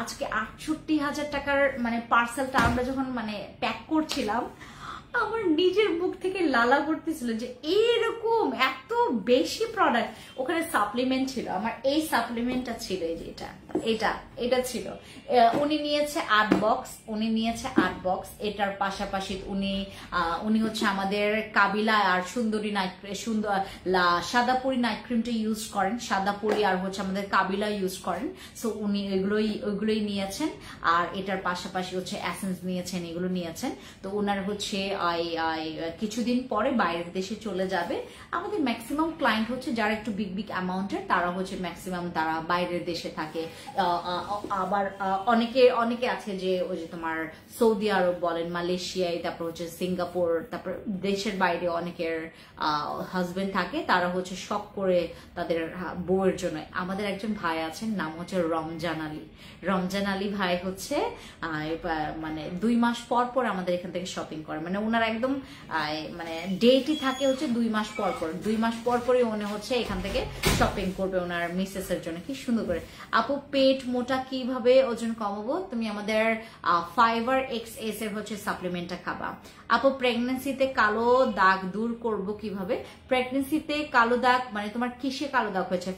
আজকে 68,000 টাকার মানে পার্সেলটা আমরা যখন মানে প্যাক করছিলাম, আমার নিজের বুক থেকে লালা করতেছিল যে এরকম এত বেশি প্রোডাক্ট। ওখানে সাপ্লিমেন্ট ছিল, আমার এই সাপ্লিমেন্টটা ছিল, এই যে এটা ছিল। উনি নিয়েছে 8 বক্স। এটার পাশাপাশি উনি হচ্ছে আমাদের কাবিলা আর সুন্দরী সাদাপুরি নাইট ক্রিমটা ইউজ করেন, সাদাপুরি আর হচ্ছে আমাদের কাবিলা ইউজ করেন। সো উনি ওইগুলোই নিয়েছেন, আর এটার পাশাপাশি হচ্ছে এসেন্স নিয়েছেন, এগুলো নিয়েছেন। তো ওনার হচ্ছে কিছুদিন পরে বাইরের দেশে চলে যাবে। আমাদের ম্যাক্সিমাম ক্লায়েন্ট হচ্ছে যারা একটু বিগ অ্যামাউন্টের, তারা হচ্ছে ম্যাক্সিমাম তারা বাইরের দেশে থাকে। আবার অনেকে আছে যে ওই যে তোমার সৌদি আরব বলেন, মালয়েশিয়ায়, তারপর হচ্ছে সিঙ্গাপুর, তারপর দেশের বাইরে অনেকের হাজবেন্ড থাকে, তারা হচ্ছে শখ করে তাদের বউয়ের জন্য। আমাদের একজন ভাই আছেন, নাম হচ্ছে রমজান আলী ভাই হচ্ছে মানে 2 মাস পর আমাদের এখান থেকে শপিং করে, মানে ওনার একদম মানে ডেটই থাকে হচ্ছে 2 মাস পর 2 মাস পর উনি হচ্ছে এখান থেকে শপিং করবে ওনার মিসেস এর জন্য। কি সুন্দর করে। আপু পেট মোটা কিভাবে ওজন কমাবো? তুমি আমাদের ফাইবার XS এর হচ্ছে সাপ্লিমেন্টটা খাবা। আপু প্রেগন্যান্সিতে কালো দাগ দূর করব কিভাবে? প্রেগন্যান্সিতে কালো দাগ মানে তোমার কিসে কালো দাগ হয়েছে?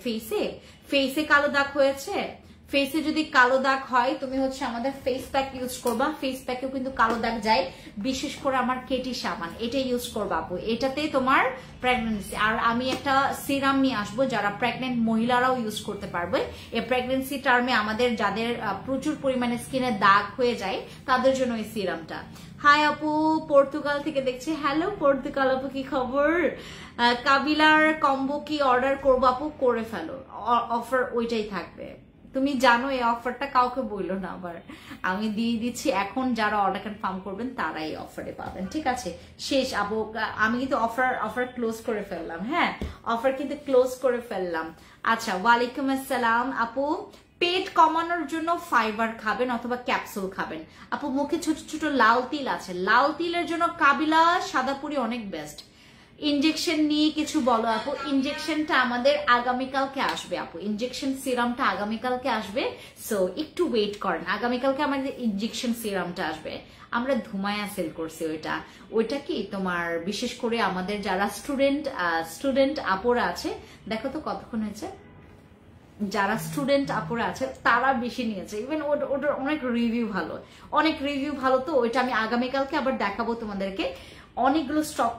ফেসে কালো দাগ হয়েছে? ফেসে যদি কালো দাগ হয় তুমি হচ্ছে আমাদের ফেস প্যাক ইউজ করবা। ফেস প্যাকেও কিন্তু কালো দাগ যায়, বিশেষ করে আমার কেটি সাবান, এটা ইউজ করবা আপু, এটাতে তোমার প্রেগন্যান্সি। আর আমি একটা সিরাম নিয়ে আসবো যারা প্রেগনেন্ট মহিলারাও ইউজ করতে পারবে। এই প্রেগন্যান্সি টার্মে আমাদের যাদের প্রচুর পরিমাণে স্কিনে দাগ হয়ে যায় তাদের জন্য এই সিরামটা। হাই আপু, পর্তুগাল থেকে দেখছি। হ্যালো পর্তুগাল আপু, কি খবর? কাবিলার কম্বো কি অর্ডার করবো আপু? করে ফেলো, অফার ওইটাই থাকবে। তুমি জানো এই অফারটা কাউকে বললো না, আবার আমি দিয়ে দিচ্ছি। এখন যারা অর্ডার কনফার্ম করবেন তারাই অফারে পাবেন, ঠিক আছে? শেষ আপু, আমি কিন্তু অফার ক্লোজ করে ফেললাম। হ্যাঁ, অফার কিন্তু ক্লোজ করে ফেললাম। আচ্ছা, ওয়ালাইকুম আসসালাম আপু। পেট কমানোর জন্য ফাইবার খাবেন অথবা ক্যাপসুল খাবেন। আপু মুখে ছোট ছোট লাল তিল আছে, লাল তিলের জন্য কাবিলা সাদাপুরি অনেক বেস্ট। ইনজেকশন নিয়ে কিছু বলো আপু। ইনজেকশনটা আমাদের আগামীকালকে আসবে আপু, ইনজেকশন সিরামটা আগামীকালকে আসবে। সো একটু ওয়েট করেন, আগামীকালকে আমাদের ইনজেকশন সিরামটা আসবে। আমরা ধুমায়া সেল করছি ওইটা কি তোমার বিশেষ করে আমাদের যারা স্টুডেন্ট আপুরা আছে, দেখো তো কতক্ষণ হয়েছে, যারা স্টুডেন্ট আপুরা আছে তারা বেশি নিয়েছে। ইভেন ওটার অনেক রিভিউ ভালো, তো ওইটা আমি আগামীকালকে আবার দেখাবো তোমাদেরকে। অনেকগুলো স্টক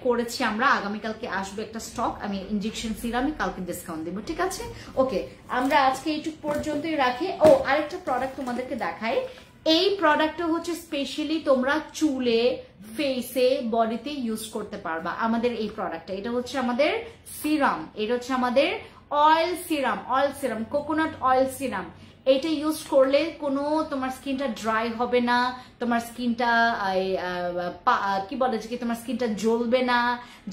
করেছি আমরা, আগামীকালকে আসবে একটা স্টক। আমি ইনজেকশন সিরামে কালকে ডিসকাউন্ট দিব, ঠিক আছে? ওকে, আমরা আজকে এইটুকু পর্যন্তই রাখি। ও আরেকটা প্রোডাক্ট তোমাদেরকে দেখাই। এই প্রোডাক্টটা হচ্ছে স্পেশালি তোমরা চুলে, ফেসে, বডিতে ইউজ করতে পারবা। আমাদের এই প্রোডাক্টটা, এটা হচ্ছে আমাদের সিরাম, এটা হচ্ছে আমাদের oil serum, coconut oil serum. এটা ইউজ করলে কোনো তোমার স্কিনটা ড্রাই হবে না, তোমার স্কিনটা কি বলে যে তোমার স্কিনটা জ্বলবে না।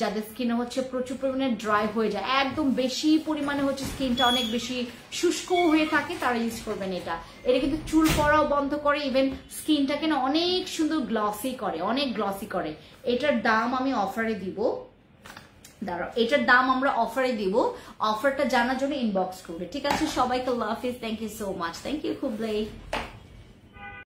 যাদের স্কিনে হচ্ছে প্রচুর পরিমাণে ড্রাই হয়ে যায়, একদম বেশি পরিমাণে হচ্ছে স্কিনটা অনেক বেশি শুষ্ক হয়ে থাকে, তারা ইউজ করবেন এটা। এটা কিন্তু চুল পড়াও বন্ধ করে, ইভেন স্কিনটাকে না অনেক সুন্দর গ্লসি করে, অনেক গ্লসি করে। এটার দাম আমি অফারে দিব, দাঁড়াও, এটার দাম আমরা অফারে দিব, অফারটা জানার জন্য ইনবক্স করবে, ঠিক আছে? সবাইকে আল্লাহ হাফিজ, thank you so much, thank you খুবলাই।